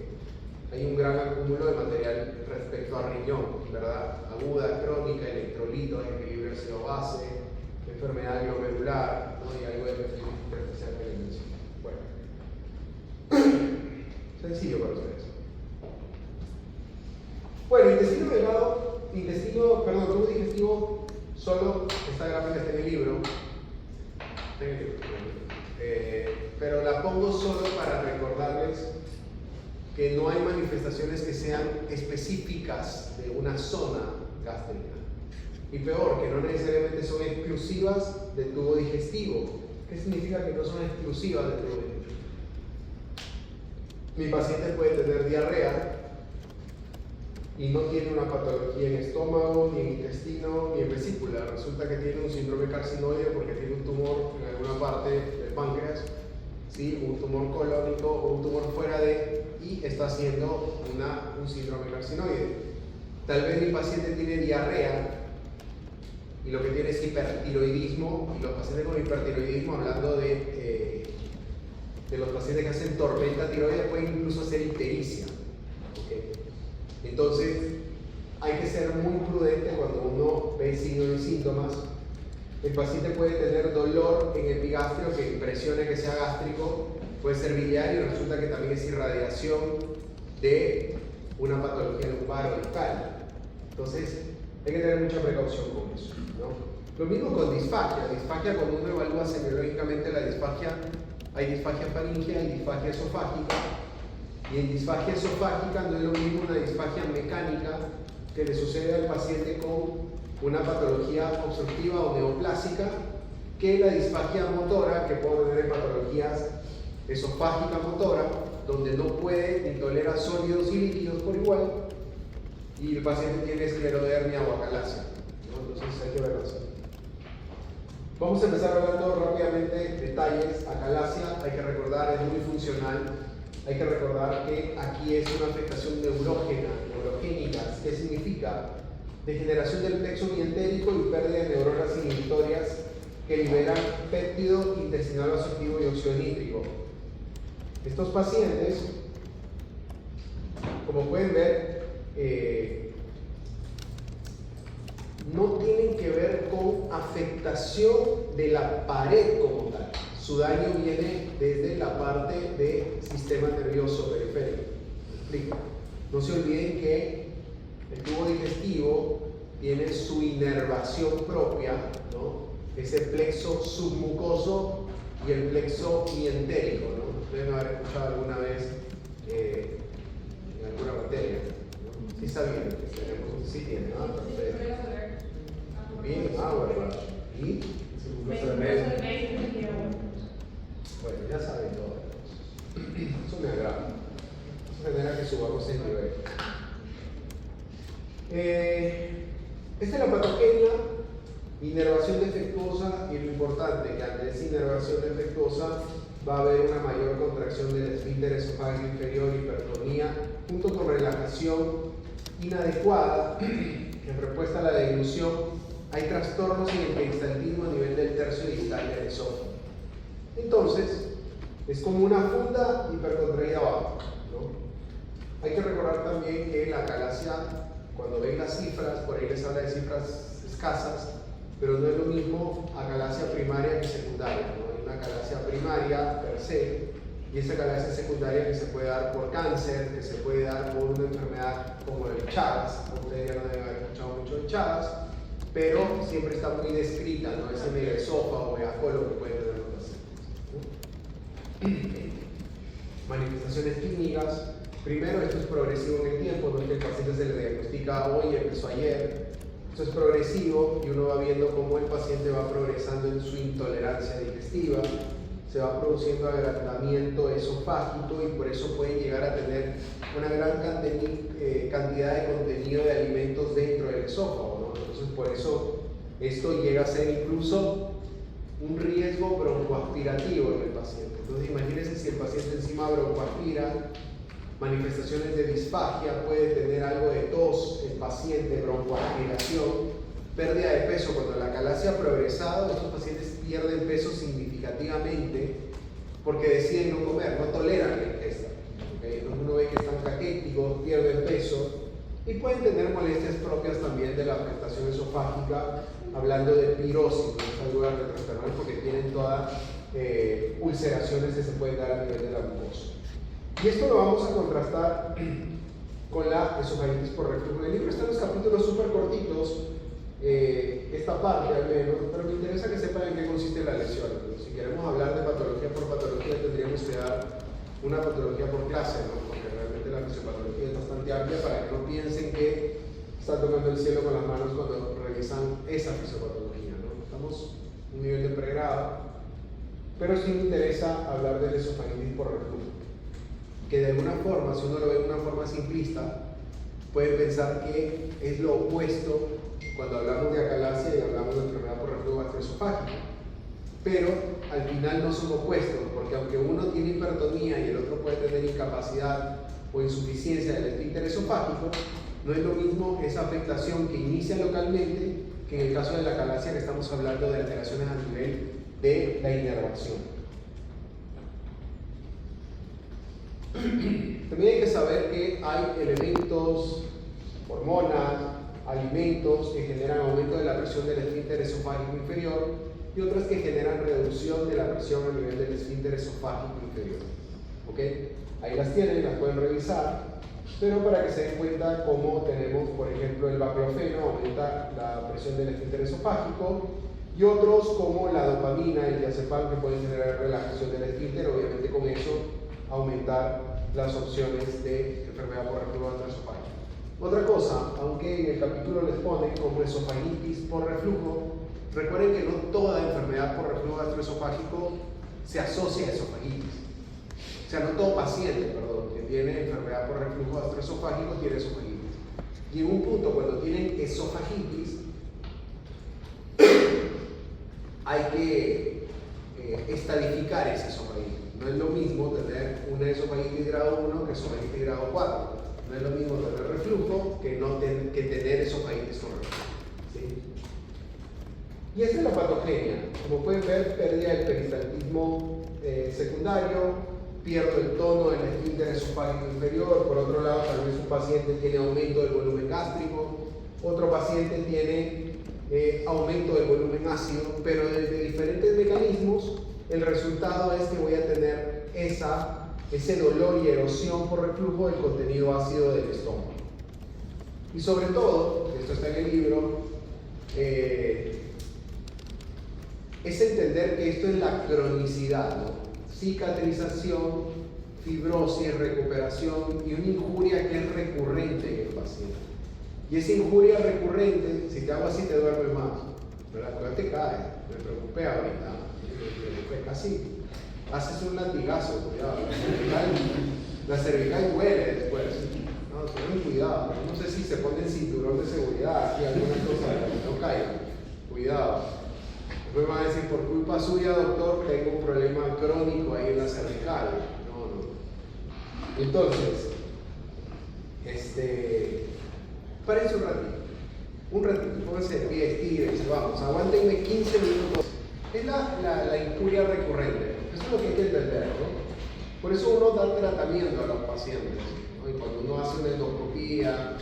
hay un gran acúmulo de material respecto a riñón, ¿verdad? Aguda, crónica, electrolitos, equilibrio ácido-base, enfermedad glomerular, ¿no? Y algo de nefritis intersticial que les mencioné. Bueno, sencillo para ustedes. Bueno, tubo digestivo, solo esta gráfica está en el libro, pero la pongo solo para recordarles que no hay manifestaciones que sean específicas de una zona gástrica. Y peor, que no necesariamente son exclusivas del tubo digestivo. ¿Qué significa que no son exclusivas del tubo digestivo? Mi paciente puede tener diarrea y no tiene una patología en estómago, ni en intestino, ni en vesícula. Resulta que tiene un síndrome carcinoide porque tiene un tumor en alguna parte del páncreas, ¿sí? Un tumor colónico o un tumor fuera de, y está haciendo un síndrome carcinoide. Tal vez mi paciente tiene diarrea y lo que tiene es hipertiroidismo, y los pacientes con hipertiroidismo, hablando de los pacientes que hacen tormenta tiroidea, pueden incluso hacer ictericia. ¿Okay? Entonces, hay que ser muy prudente cuando uno ve signos y síntomas. El paciente puede tener dolor en epigastrio que impresione que sea gástrico, puede ser biliar y resulta que también es irradiación de una patología lumbar o discal. Entonces, hay que tener mucha precaución con eso, ¿no? Lo mismo con disfagia. Disfagia, cuando uno evalúa semiológicamente la disfagia, hay disfagia faríngea y disfagia esofágica. Y en disfagia esofágica no es lo mismo una disfagia mecánica que le sucede al paciente con una patología obstructiva o neoplásica que la disfagia motora que puede tener en patologías esofágica motora, donde no puede ni tolera sólidos y líquidos por igual, y el paciente tiene esclerodermia o acalasia, ¿no? Entonces hay que verlo así. Vamos a empezar hablando rápidamente detalles. Acalasia, hay que recordar, es muy funcional. Hay que recordar que aquí es una afectación neurogénica. ¿Qué significa? Degeneración del plexo mientérico y pérdida de neuronas inhibitorias que liberan péptido intestinal vasoactivo y óxido nítrico. Estos pacientes, como pueden ver, no tienen que ver con afectación de la pared como tal. Su daño viene desde la parte del sistema nervioso periférico. ¿Me explico? No se olviden que el tubo digestivo tiene su inervación propia, ¿no? Ese plexo submucoso y el plexo mientérico, ¿no? Deben haber escuchado alguna vez en alguna materia, ¿no? Sí sabían que tenemos, sí tienen, ¿no? Bien, ¿verdad? ¿Y? Bueno, ya saben todo. Eso me agrada. Eso genera que subamos el nivel. Esta es la patogenia, inervación defectuosa, y lo importante que ante esa inervación defectuosa va a haber una mayor contracción del esfínter esofágico inferior, hipertonía, junto con relajación inadecuada en respuesta a la deglución. Hay trastornos en el peristaltismo a nivel del tercio distal del esófago. Entonces, es como una funda hipercontraída abajo, ¿no? Hay que recordar también que la acalasia, cuando ven las cifras, por ahí les habla de cifras escasas, pero no es lo mismo acalasia primaria que secundaria, ¿no? Hay una acalasia primaria per se, y esa acalasia secundaria que se puede dar por cáncer, que se puede dar por una enfermedad como el Chagas. Ustedes ya no deben haber escuchado mucho de Chagas, pero siempre está muy descrita, ¿no? Ese megaesófago o megacolo que pueden tener los pacientes, ¿no? Manifestaciones clínicas. Primero, esto es progresivo en el tiempo, no es que el paciente se le diagnostica hoy y empezó ayer. Esto es progresivo y uno va viendo cómo el paciente va progresando en su intolerancia digestiva, se va produciendo agrandamiento esofágico y por eso pueden llegar a tener una gran cantidad de contenido de alimentos dentro del esófago, ¿no? Entonces, por eso esto llega a ser incluso un riesgo broncoaspirativo en el paciente. Entonces, imagínense si el paciente encima broncoaspira, manifestaciones de disfagia, puede tener algo de tos, el paciente, broncoaspiración, pérdida de peso. Cuando la acalasia ha progresado, estos pacientes pierden peso significativamente porque deciden no comer, no toleran la ingesta. ¿Okay? Entonces uno ve que están caquéticos, pierden peso y pueden tener molestias propias también de la afectación esofágica, hablando de pirosis, no es algo retroesternal porque tienen todas ulceraciones que se pueden dar a nivel de la mucosa. Y esto lo vamos a contrastar con la esofagitis por reflujo. En el libro están los capítulos súper cortitos, esta parte al menos, pero me interesa que sepan en qué consiste la lesión. Entonces, si queremos hablar de patología por patología, tendríamos que dar una patología por clase, ¿no? Porque realmente la fisiopatología es bastante amplia para que no piensen que están tocando el cielo con las manos cuando revisan esa fisiopatología, ¿no? Estamos en un nivel de pregrado, pero sí me interesa hablar de la esofagitis por reflujo, que de alguna forma, si uno lo ve de una forma simplista, puede pensar que es lo opuesto cuando hablamos de acalasia y hablamos de enfermedad por reflujo gastroesofágico. Pero al final no son opuestos, porque aunque uno tiene hipertonía y el otro puede tener incapacidad o insuficiencia del esfínter esofágico, no es lo mismo esa afectación que inicia localmente que en el caso de la acalasia, que estamos hablando de alteraciones a nivel de la inervación. También hay que saber que hay elementos, hormonas, alimentos que generan aumento de la presión del esfínter esofágico inferior y otras que generan reducción de la presión a nivel del esfínter esofágico inferior. ¿Ok? Ahí las tienen, las pueden revisar, pero para que se den cuenta cómo tenemos, por ejemplo, el baclofeno aumenta la presión del esfínter esofágico y otros como la dopamina y el diazepam que pueden generar relajación del esfínter, obviamente con eso aumentar las opciones de enfermedad por reflujo gastroesofágico. Otra cosa, aunque en el capítulo les ponen como esofagitis por reflujo, recuerden que no toda enfermedad por reflujo gastroesofágico se asocia a esofagitis. O sea, no todo paciente, que tiene enfermedad por reflujo gastroesofágico tiene esofagitis. Y en un punto, cuando tienen esofagitis, hay que estadificar ese esofagitis. No es lo mismo tener una esofagitis grado 1 que esofagitis grado 4. No es lo mismo tener reflujo que tener esofagitis con reflujo. ¿Sí? Y esta es la patogenia. Como pueden ver, pérdida del peristaltismo secundario, pierdo el tono del esfínter esofágico inferior. Por otro lado, tal vez un paciente tiene aumento del volumen gástrico, otro paciente tiene aumento del volumen ácido, pero desde diferentes mecanismos. El resultado es que voy a tener ese dolor y erosión por reflujo del contenido ácido del estómago. Y sobre todo, esto está en el libro, es entender que esto es la cronicidad, ¿no? Cicatrización, fibrosis, recuperación y una injuria que es recurrente en el paciente. Y esa injuria recurrente, si te hago así te duermes más, ¿verdad? Pero te caes, me preocupé ahorita. Casi haces un latigazo, cuidado, la cervical huele después, no, ten cuidado, no sé si se ponen cinturón de Entonces, párense un ratito, pónganse de pie, estírense, vamos, aguántenme 15 minutos. Es la injuria recurrente, eso es lo que hay que entender, ¿no? Por eso uno da tratamiento a los pacientes, ¿no? Y cuando uno hace una endoscopía,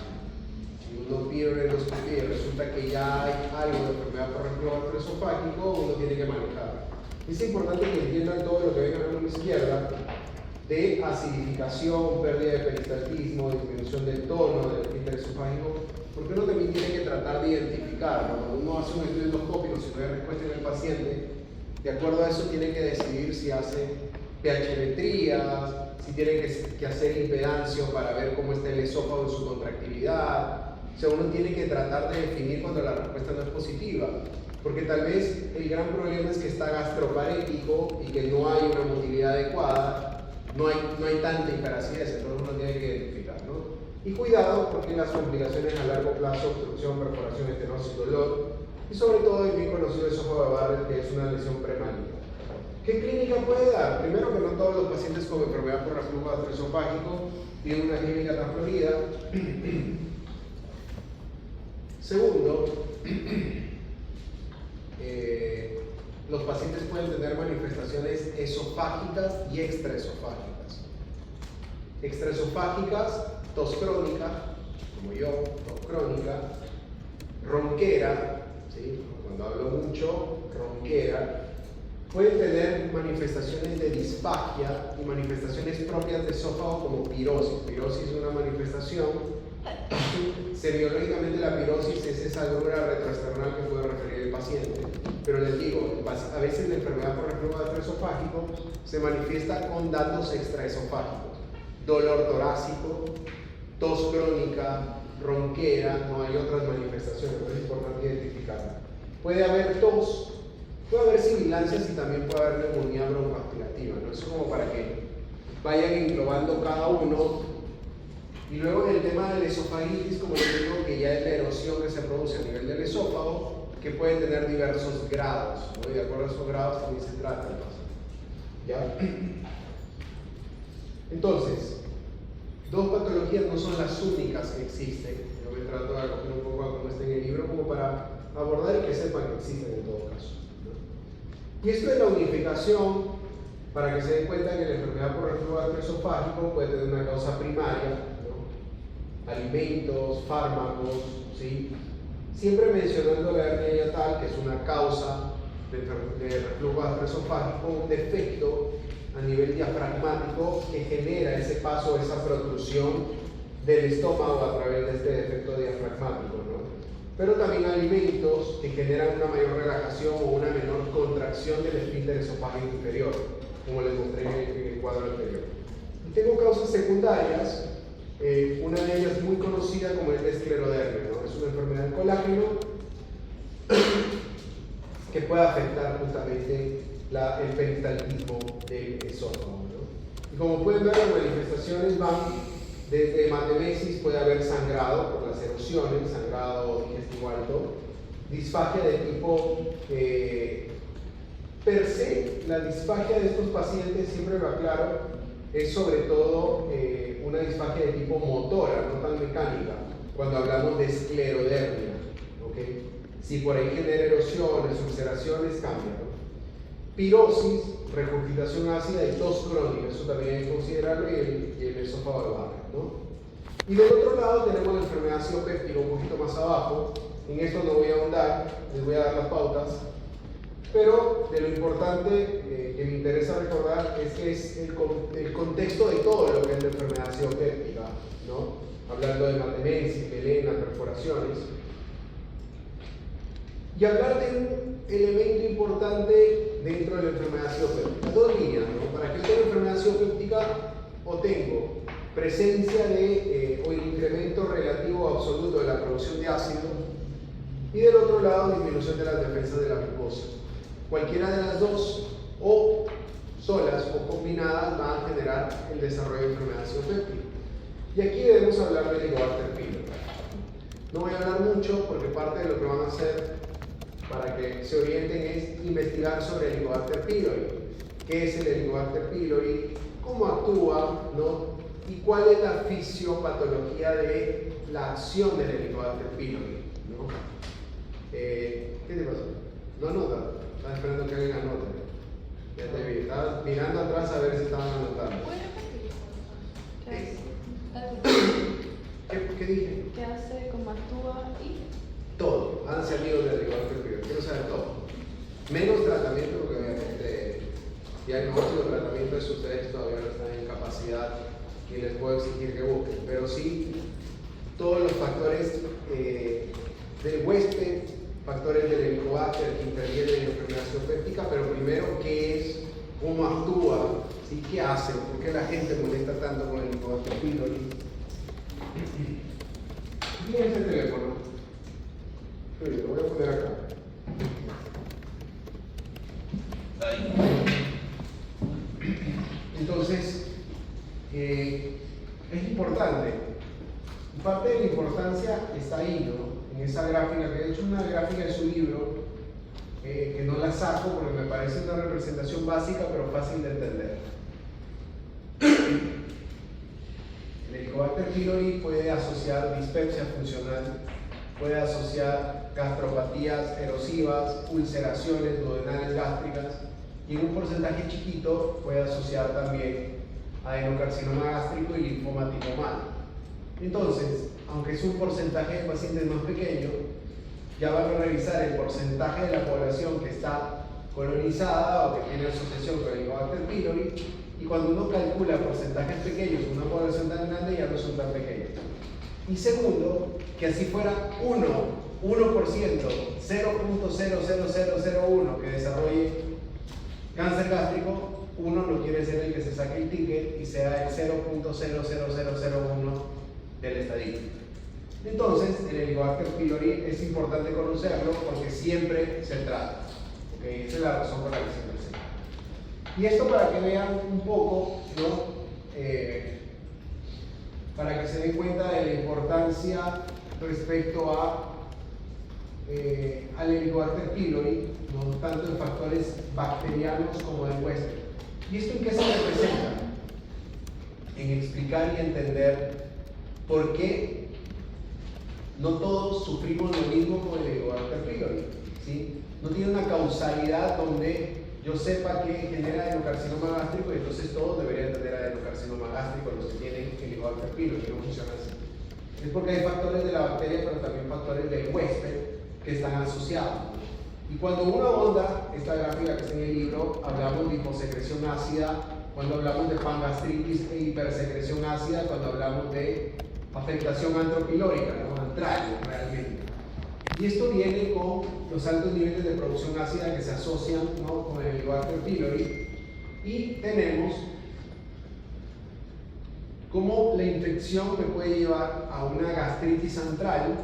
y uno pide una endoscopía y resulta que ya hay algo de enfermedad por reflujo gastroesofágico, uno tiene que manejar. Es importante que entiendan todo lo que ven a la izquierda de acidificación, pérdida de peristaltismo, disminución del tono del esfínter esofágico, porque uno también tiene que tratar de identificar, ¿no? Cuando uno hace un estudio endoscópico, si no hay respuesta en el paciente, de acuerdo a eso tiene que decidir si hace pH-metrías, si tiene que hacer impedancio para ver cómo está el esófago en su contractilidad. O sea, uno tiene que tratar de definir cuando la respuesta no es positiva, porque tal vez el gran problema es que está gastroparético y que no hay una motilidad adecuada, no hay tanta hiperacidez, entonces uno tiene que identificar, ¿no? Y cuidado, porque las complicaciones a largo plazo, obstrucción, perforación, estenosis, dolor, y sobre todo el bien conocido esófago de Barrett, que es una lesión premaligna. ¿Qué clínica puede dar? Primero, que no todos los pacientes con enfermedad por reflujo gastroesofágico tienen una clínica tan florida. Segundo, los pacientes pueden tener manifestaciones esofágicas y extraesofágicas. Extraesofágicas, tos crónica, como yo, tos crónica, ronquera, ¿sí? Cuando hablo mucho, ronquera. Pueden tener manifestaciones de disfagia y manifestaciones propias de esófago como pirosis. Pirosis es una manifestación. Semiológicamente la pirosis es esa agrura retroesternal que puede referir el paciente. Pero les digo, a veces la enfermedad por reflujo gastroesofágico se manifiesta con datos extraesofágicos. Dolor torácico, tos crónica, ronquera, no hay otras manifestaciones, pero es importante identificarla. Puede haber tos, puede haber sibilancias y también puede haber neumonía broncoaspirativa, ¿no? Eso como para que vayan englobando cada uno. Y luego en el tema de la esofagitis, como les digo, que ya es la erosión que se produce a nivel del esófago, que puede tener diversos grados, ¿no? Y de acuerdo a esos grados también se trata el paciente. ¿Ya? Entonces, dos patologías no son las únicas que existen. Yo me trato de acoger un poco a cómo está en el libro, como para abordar y que sepan que existen en todo caso, ¿no? Y esto de la unificación, para que se den cuenta que la enfermedad por reflujo gastroesofágico puede tener una causa primaria, ¿no? Alimentos, fármacos, ¿sí? Siempre mencionando la hernia hiatal, que es una causa de reflujo gastroesofágico, un defecto a nivel diafragmático que genera ese paso, esa protrusión del estómago a través de este defecto diafragmático, ¿no? Pero también alimentos que generan una mayor relajación o una menor contracción del esfínter esofágico inferior, como les mostré en el cuadro anterior. Y tengo causas secundarias, una de ellas muy conocida como es la esclerodermia, ¿no? Es una enfermedad del colágeno que puede afectar justamente el peristaltismo del esófago, ¿no? Y como pueden ver, las manifestaciones van desde hematemesis, puede haber sangrado por las erosiones, sangrado digestivo alto, disfagia de tipo per se, la disfagia de estos pacientes, siempre lo aclaro, es sobre todo una disfagia de tipo motora, no tan mecánica, cuando hablamos de esclerodermia, ¿okay? Si por ahí genera erosiones, ulceraciones, cambia, ¿no? Pirosis, regurgitación ácida y tos crónica, eso también hay que considerarlo, y el esófago de Barrett, ¿no? Y del otro lado tenemos la enfermedad ciopéptica un poquito más abajo. En esto no voy a ahondar, les voy a dar las pautas, pero de lo importante que me interesa recordar es que es el contexto de todo lo que es la enfermedad ciopéptica, ¿no? Hablando de hematemesis, melena, perforaciones. Y hablar de un elemento importante dentro de la enfermedad ciopéptica. Dos líneas, ¿no? Para que yo tenga enfermedad ciopéptica, o tengo presencia de o el incremento relativo o absoluto de la producción de ácido, y del otro lado disminución de las defensas de la glucosa. Cualquiera de las dos, o solas o combinadas, van a generar el desarrollo de enfermedad ciopéptica. Y aquí debemos hablar del Helicobacter pylori. No voy a hablar mucho porque parte de lo que van a hacer para que se orienten es investigar sobre el Helicobacter pylori. ¿Qué es el Helicobacter pylori? ¿Cómo actúa? ¿No? ¿Y cuál es la fisiopatología de la acción del Helicobacter pylori? ¿No? ¿Qué te pasó? No anota. Estaba esperando que alguien anote. Ya te vi. Estaba mirando atrás a ver si estaban anotando. ¿Qué dije? ¿Qué hace? ¿Cómo actúa? Y Todo. Háganse amigos del Helicobacter pylori. Quiero saber todo. Menos tratamiento, porque obviamente diagnóstico, tratamiento, eso ustedes todavía no están en capacidad y les puedo exigir que busquen. Pero sí, todos los factores del huésped, factores del Helicobacter que intervienen en la enfermedad zoopéptica, pero primero, ¿qué es? ¿Cómo actúa? ¿Sí? ¿Qué hace? ¿Por qué la gente molesta tanto con el Helicobacter pylori? Miren este teléfono. Lo voy a poner acá. Entonces, es importante. Parte de la importancia está ahí, ¿no? En esa gráfica, que de hecho es una gráfica de su libro, que no la saco porque me parece una representación básica pero fácil de entender. El Helicobacter pylori puede asociar dispepsia funcional, puede asociar gastropatías erosivas, ulceraciones duodenales gástricas y en un porcentaje chiquito puede asociar también adenocarcinoma gástrico y linfoma tipo mal. Entonces, aunque es un porcentaje de pacientes más pequeño, ya van a revisar el porcentaje de la población que está colonizada o que tiene asociación con el Helicobacter pylori, y cuando uno calcula porcentajes pequeños en una población tan grande ya no son tan pequeños. Y segundo, que así fuera 1%, 0.00001 que desarrolle cáncer gástrico, uno no quiere ser el que se saque el ticket y sea el 0.00001 del estadístico. Entonces, el Helicobacter pylori es importante conocerlo porque siempre se trata. ¿Okay? Esa es la razón por la que se presenta. Y esto para que vean un poco, ¿no? Para que se den cuenta de la importancia respecto al Helicobacter pylori, no tanto en factores bacterianos como del huésped. ¿Y esto en qué se representa? En explicar y entender por qué no todos sufrimos lo mismo con el Helicobacter pylori, ¿sí? No tiene una causalidad donde yo sepa que genera adenocarcinoma gástrico y entonces todos deberían tener adenocarcinoma gástrico los que tienen Helicobacter pylori, no funciona así. Es porque hay factores de la bacteria, pero también factores del huésped que están asociados. Y cuando uno ahonda, esta gráfica que está en el libro, hablamos de hiposecreción ácida, cuando hablamos de pangastritis e hipersecreción ácida, cuando hablamos de afectación antropilórica, ¿no? Antral, realmente. Y esto viene con los altos niveles de producción ácida que se asocian, ¿no? Con el Helicobacter pylori. Y tenemos cómo la infección me puede llevar a una gastritis antral,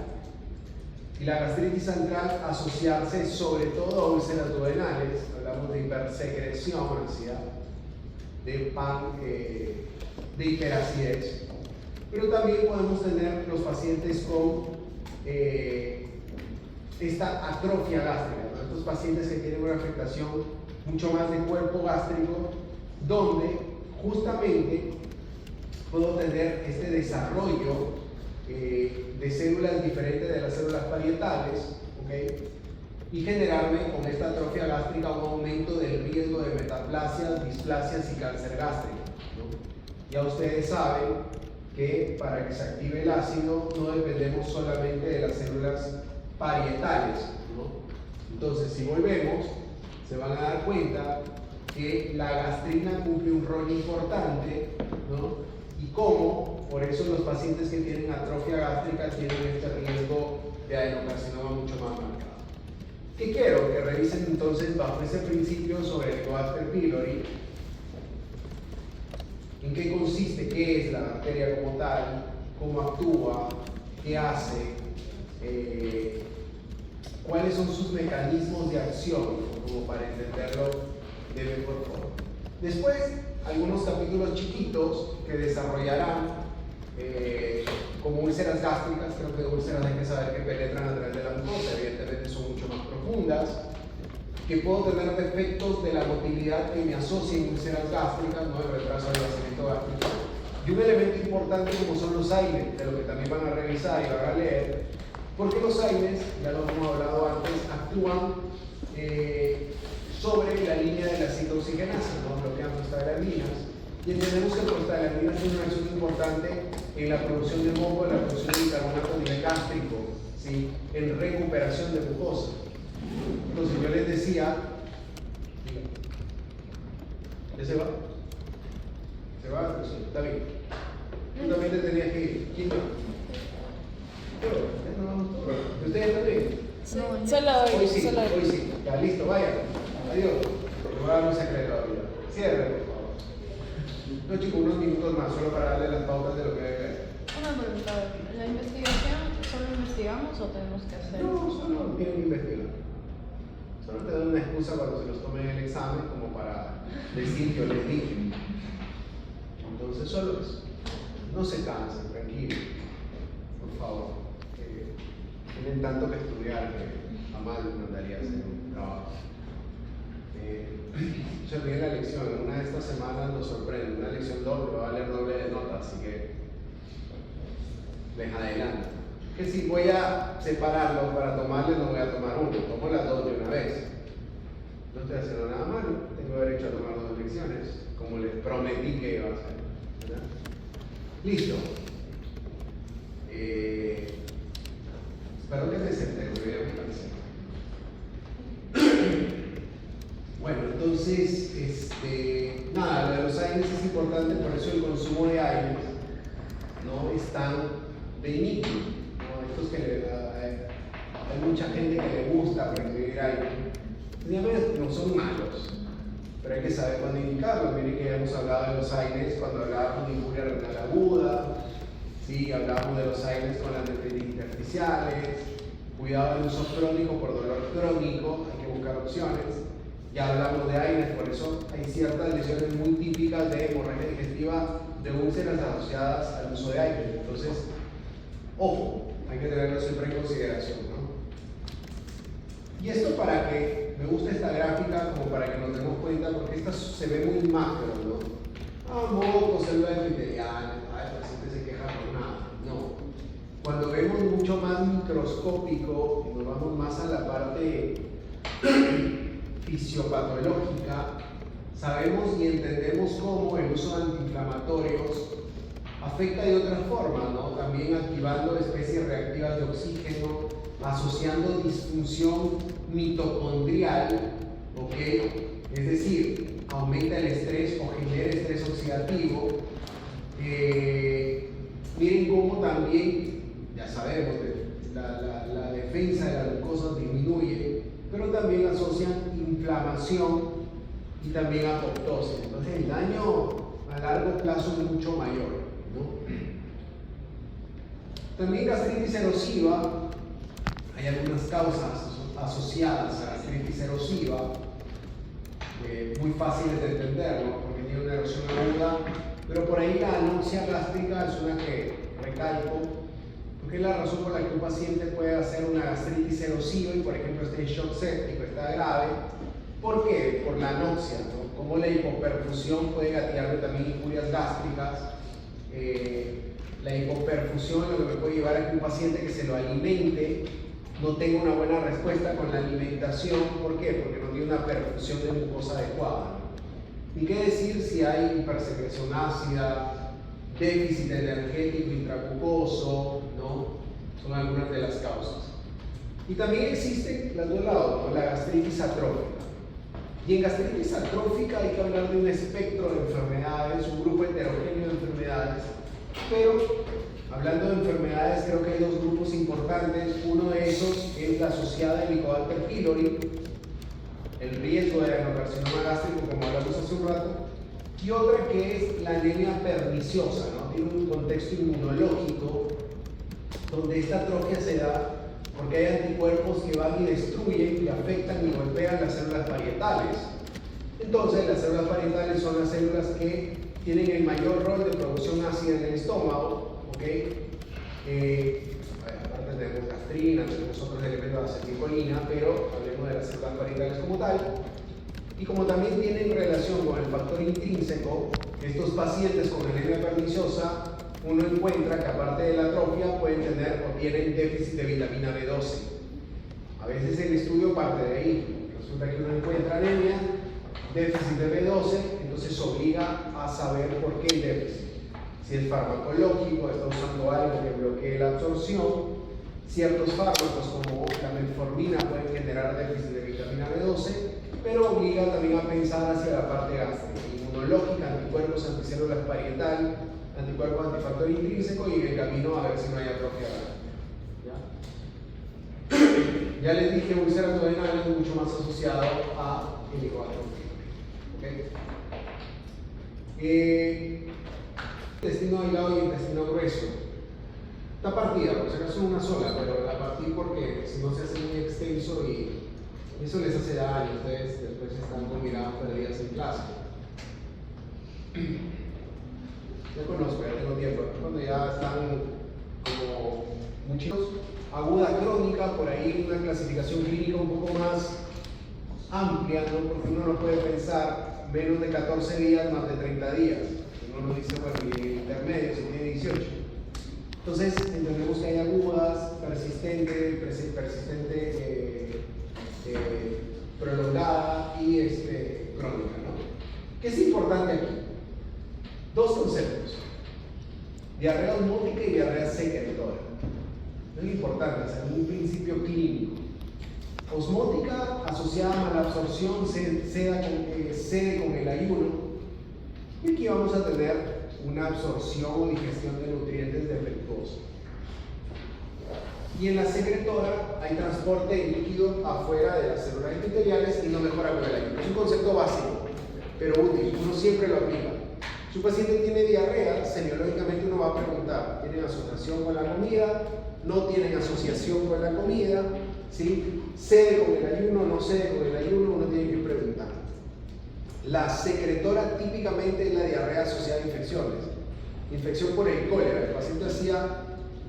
y la gastritis antral asociarse sobre todo a úlceras duodenales. Hablamos de hipersecreción ácida, de hiperacidez. Pero también podemos tener los pacientes con esta atrofia gástrica, ¿no? Estos pacientes que tienen una afectación mucho más de cuerpo gástrico, donde justamente puedo tener este desarrollo de células diferentes de las células parietales, ¿okay? Y generarme con esta atrofia gástrica un aumento del riesgo de metaplasias, displasias y cáncer gástrico, ¿no? Ya ustedes saben que para que se active el ácido no dependemos solamente de las células parietales, ¿no? Entonces, si volvemos, se van a dar cuenta que la gastrina cumple un rol importante, ¿no? Y cómo, por eso los pacientes que tienen atrofia gástrica tienen este riesgo de adenocarcinoma mucho más marcado. ¿Qué quiero? Que revisen entonces bajo ese principio sobre el Helicobacter pylori. ¿En qué consiste? ¿Qué es la bacteria como tal? ¿Cómo actúa? ¿Qué hace? ¿Cuáles son sus mecanismos de acción? Como para entenderlo de mejor forma. Después, algunos capítulos chiquitos que desarrollarán como úlceras gástricas. Creo que úlceras hay que saber que penetran a través de la mucosa, evidentemente son mucho más profundas, que puedo tener defectos de la motilidad que me asocien úlceras gástricas, ¿no? El retraso del vaciamiento gástrico, Y un elemento importante como son los AINES, de lo que también van a revisar y van a leer, porque los AINES, ya lo hemos hablado antes, actúan sobre la línea de la citooxigenasa, ¿no? Bloquean prostaglandinas. Y entendemos que el prostaglandina tiene una acción importante en la producción de moco, en la producción de bicarbonato a nivel gástrico, ¿sí? En recuperación de mucosa. Entonces yo les decía, ¿ya se va? ¿Se va? Pues sí, está bien. Tú también te tenías que ir. ¿Quién va? Yo, ya no vamos todos. ¿Ustedes también? Sí, No, solo Hoy hoy, sí, solo hoy hoy. sí. Ya, listo, vaya. Adiós. Te voy a dar un secreto ahorita. Cierre, por favor. No, chicos, unos minutos más, solo para darle las pautas de lo que hay que ver. Una pregunta, ¿la investigación solo investigamos o tenemos que hacer? No, solo tienen que investigar. Solo te dan una excusa cuando se los tomen el examen como para decir yo les dije. Entonces solo eso. No se cansen, tranquilos. Por favor. Tienen tanto que estudiar que a mal mandaría hacer un trabajo. Se olvidé la lección, en una de estas semanas nos sorprende, una lección doble, va a valer doble de nota, así que les adelanto. Que si voy a separarlo para tomarles, no voy a tomar uno, tomo las dos de una vez. No estoy haciendo nada malo, tengo derecho a tomar dos lecciones, como les prometí que iba a hacer. ¿Verdad? Listo. Espero que me senté, me voy a Bueno, entonces, nada, lo de los AINES es importante, por eso el consumo de AINES no es tan benigno, ¿no? Estos que hay mucha gente que le gusta prescribir AINES, no son malos, pero hay que saber cuándo indicarlos. Miren que ya hemos hablado de los AINES cuando hablábamos de injuria renal aguda, ¿sí? Hablábamos de los AINES con las nefritis intersticiales, cuidado del uso crónico por dolor crónico, hay que buscar opciones. Ya hablamos de AINES, por eso hay ciertas lesiones muy típicas de hemorragia digestiva de úlceras asociadas al uso de AINES. Entonces, ojo, hay que tenerlo siempre en consideración, ¿no? Y esto para que, me gusta esta gráfica como para que nos demos cuenta, porque esta se ve muy macro, ¿no? Moco, células epiteliales, el paciente se queja por nada. No. Cuando vemos mucho más microscópico y nos vamos más a la parte fisiopatológica, sabemos y entendemos cómo el uso de antiinflamatorios afecta de otras formas, ¿no? También activando especies reactivas de oxígeno, asociando disfunción mitocondrial, ¿ok? Es decir, aumenta el estrés o genera estrés oxidativo. Miren cómo también, ya sabemos, la defensa de las mucosas disminuye, pero también asocian inflamación y también apoptosis. Entonces el daño a largo plazo es mucho mayor, ¿no? También gastritis erosiva, hay algunas causas asociadas a gastritis erosiva, muy fáciles de entender, ¿no? Porque tiene una erosión aguda, pero por ahí la anoxia gástrica es una que recalco, porque es la razón por la que un paciente puede hacer una gastritis erosiva y por ejemplo esté en shock séptico, está grave. ¿Por qué? Por la anoxia, ¿no? Como la hipoperfusión puede gatillarle también injurias gástricas. La hipoperfusión es lo que me puede llevar a que un paciente que se lo alimente no tenga una buena respuesta con la alimentación. ¿Por qué? Porque no tiene una perfusión de mucosa adecuada. Ni qué decir si hay hipersecreción ácida, déficit energético intramucoso, ¿no? Son algunas de las causas. Y también existen las dos lados, ¿no? La gastritis atrófica. Y en gastritis atrófica hay que hablar de un espectro de enfermedades, un grupo heterogéneo de enfermedades, pero hablando de enfermedades creo que hay dos grupos importantes. Uno de esos es la asociada al Helicobacter pylori, el riesgo de adenocarcinoma gástrico como hablamos hace un rato, y otra que es la anemia perniciosa, ¿no? Tiene un contexto inmunológico donde esta atrofia se da porque hay anticuerpos que van y destruyen y afectan y golpean las células parietales. Entonces las células parietales son las células que tienen el mayor rol de producción ácida en el estómago, ¿ok? Aparte tenemos gastrina, tenemos otros elementos de acetilcolina, pero hablemos de las células parietales como tal. Y como también tienen relación con el factor intrínseco, estos pacientes con anemia perniciosa, uno encuentra que aparte de la atrofia pueden tener o tienen déficit de vitamina B12. A veces el estudio parte de ahí. Resulta que uno encuentra anemia, déficit de B12, entonces obliga a saber por qué el déficit. Si es farmacológico, está usando algo que bloquee la absorción. Ciertos fármacos como la metformina pueden generar déficit de vitamina B12, pero obliga también a pensar hacia la parte gástrica, inmunológica, anticuerpos, anticélulas parietal, anticuerpos, antifactor intrínseco y en el camino a ver si no hay atrofia gástrica. Ya les dije, úlcera duodenal es mucho más asociado a helicoatrofia. Intestino delgado y intestino grueso. Está partida, por si acaso una sola, pero la partí porque si no se hace muy extenso y eso les hace daño, ustedes después están con miradas perdidas en clase. Ya conozco, ya tengo tiempo, cuando ya están como muchos, aguda crónica, por ahí una clasificación clínica un poco más amplia, ¿no? Porque uno no puede pensar menos de 14 días, más de 30 días. Uno no dice, bueno, y el intermedio, si tiene 18. Entonces, entendemos que hay agudas, persistente, prolongada y crónica, ¿no? ¿Qué es importante aquí? Dos conceptos: diarrea osmótica y diarrea secretora. Es importante, es un principio clínico. Osmótica asociada a malabsorción, cede con el ayuno, y aquí vamos a tener una absorción o digestión de nutrientes defectuosos. Y en la secretora hay transporte de líquido afuera de las células epiteliales y no mejora con el ayuno. Es un concepto básico, pero útil, uno siempre lo aplica. Si un paciente tiene diarrea, semiológicamente uno va a preguntar: ¿tienen asociación con la comida? ¿No tienen asociación con la comida? ¿Sí? ¿Cede con el ayuno? ¿No cede con el ayuno? Uno tiene que preguntar. La secretora típicamente es la diarrea asociada a infecciones. Infección por el cólera. El paciente hacía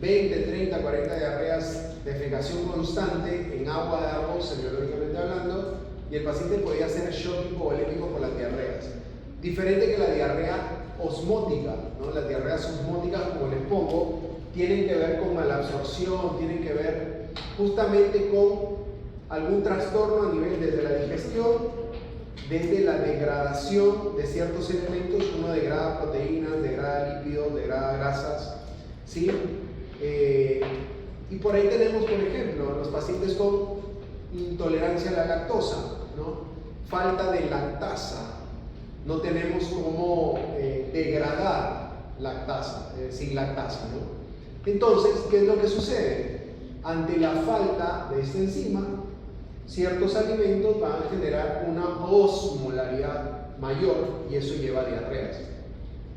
20, 30, 40 diarreas, defecación constante en agua de árbol, semiológicamente hablando, y el paciente podía hacer shock hipovolémico por las diarreas. Diferente que la diarrea osmótica, ¿no? Las diarreas osmóticas, como les pongo, tienen que ver con malabsorción, tienen que ver justamente con algún trastorno a nivel desde la digestión, desde la degradación de ciertos elementos. Uno degrada proteínas, degrada lípidos, degrada grasas, ¿sí? Y por ahí tenemos, por ejemplo, los pacientes con intolerancia a la lactosa, ¿no? Falta de lactasa. No tenemos cómo degradar lactasa, sin lactasa, ¿no? Entonces, ¿qué es lo que sucede? Ante la falta de esta enzima, ciertos alimentos van a generar una osmolaridad mayor y eso lleva a diarreas.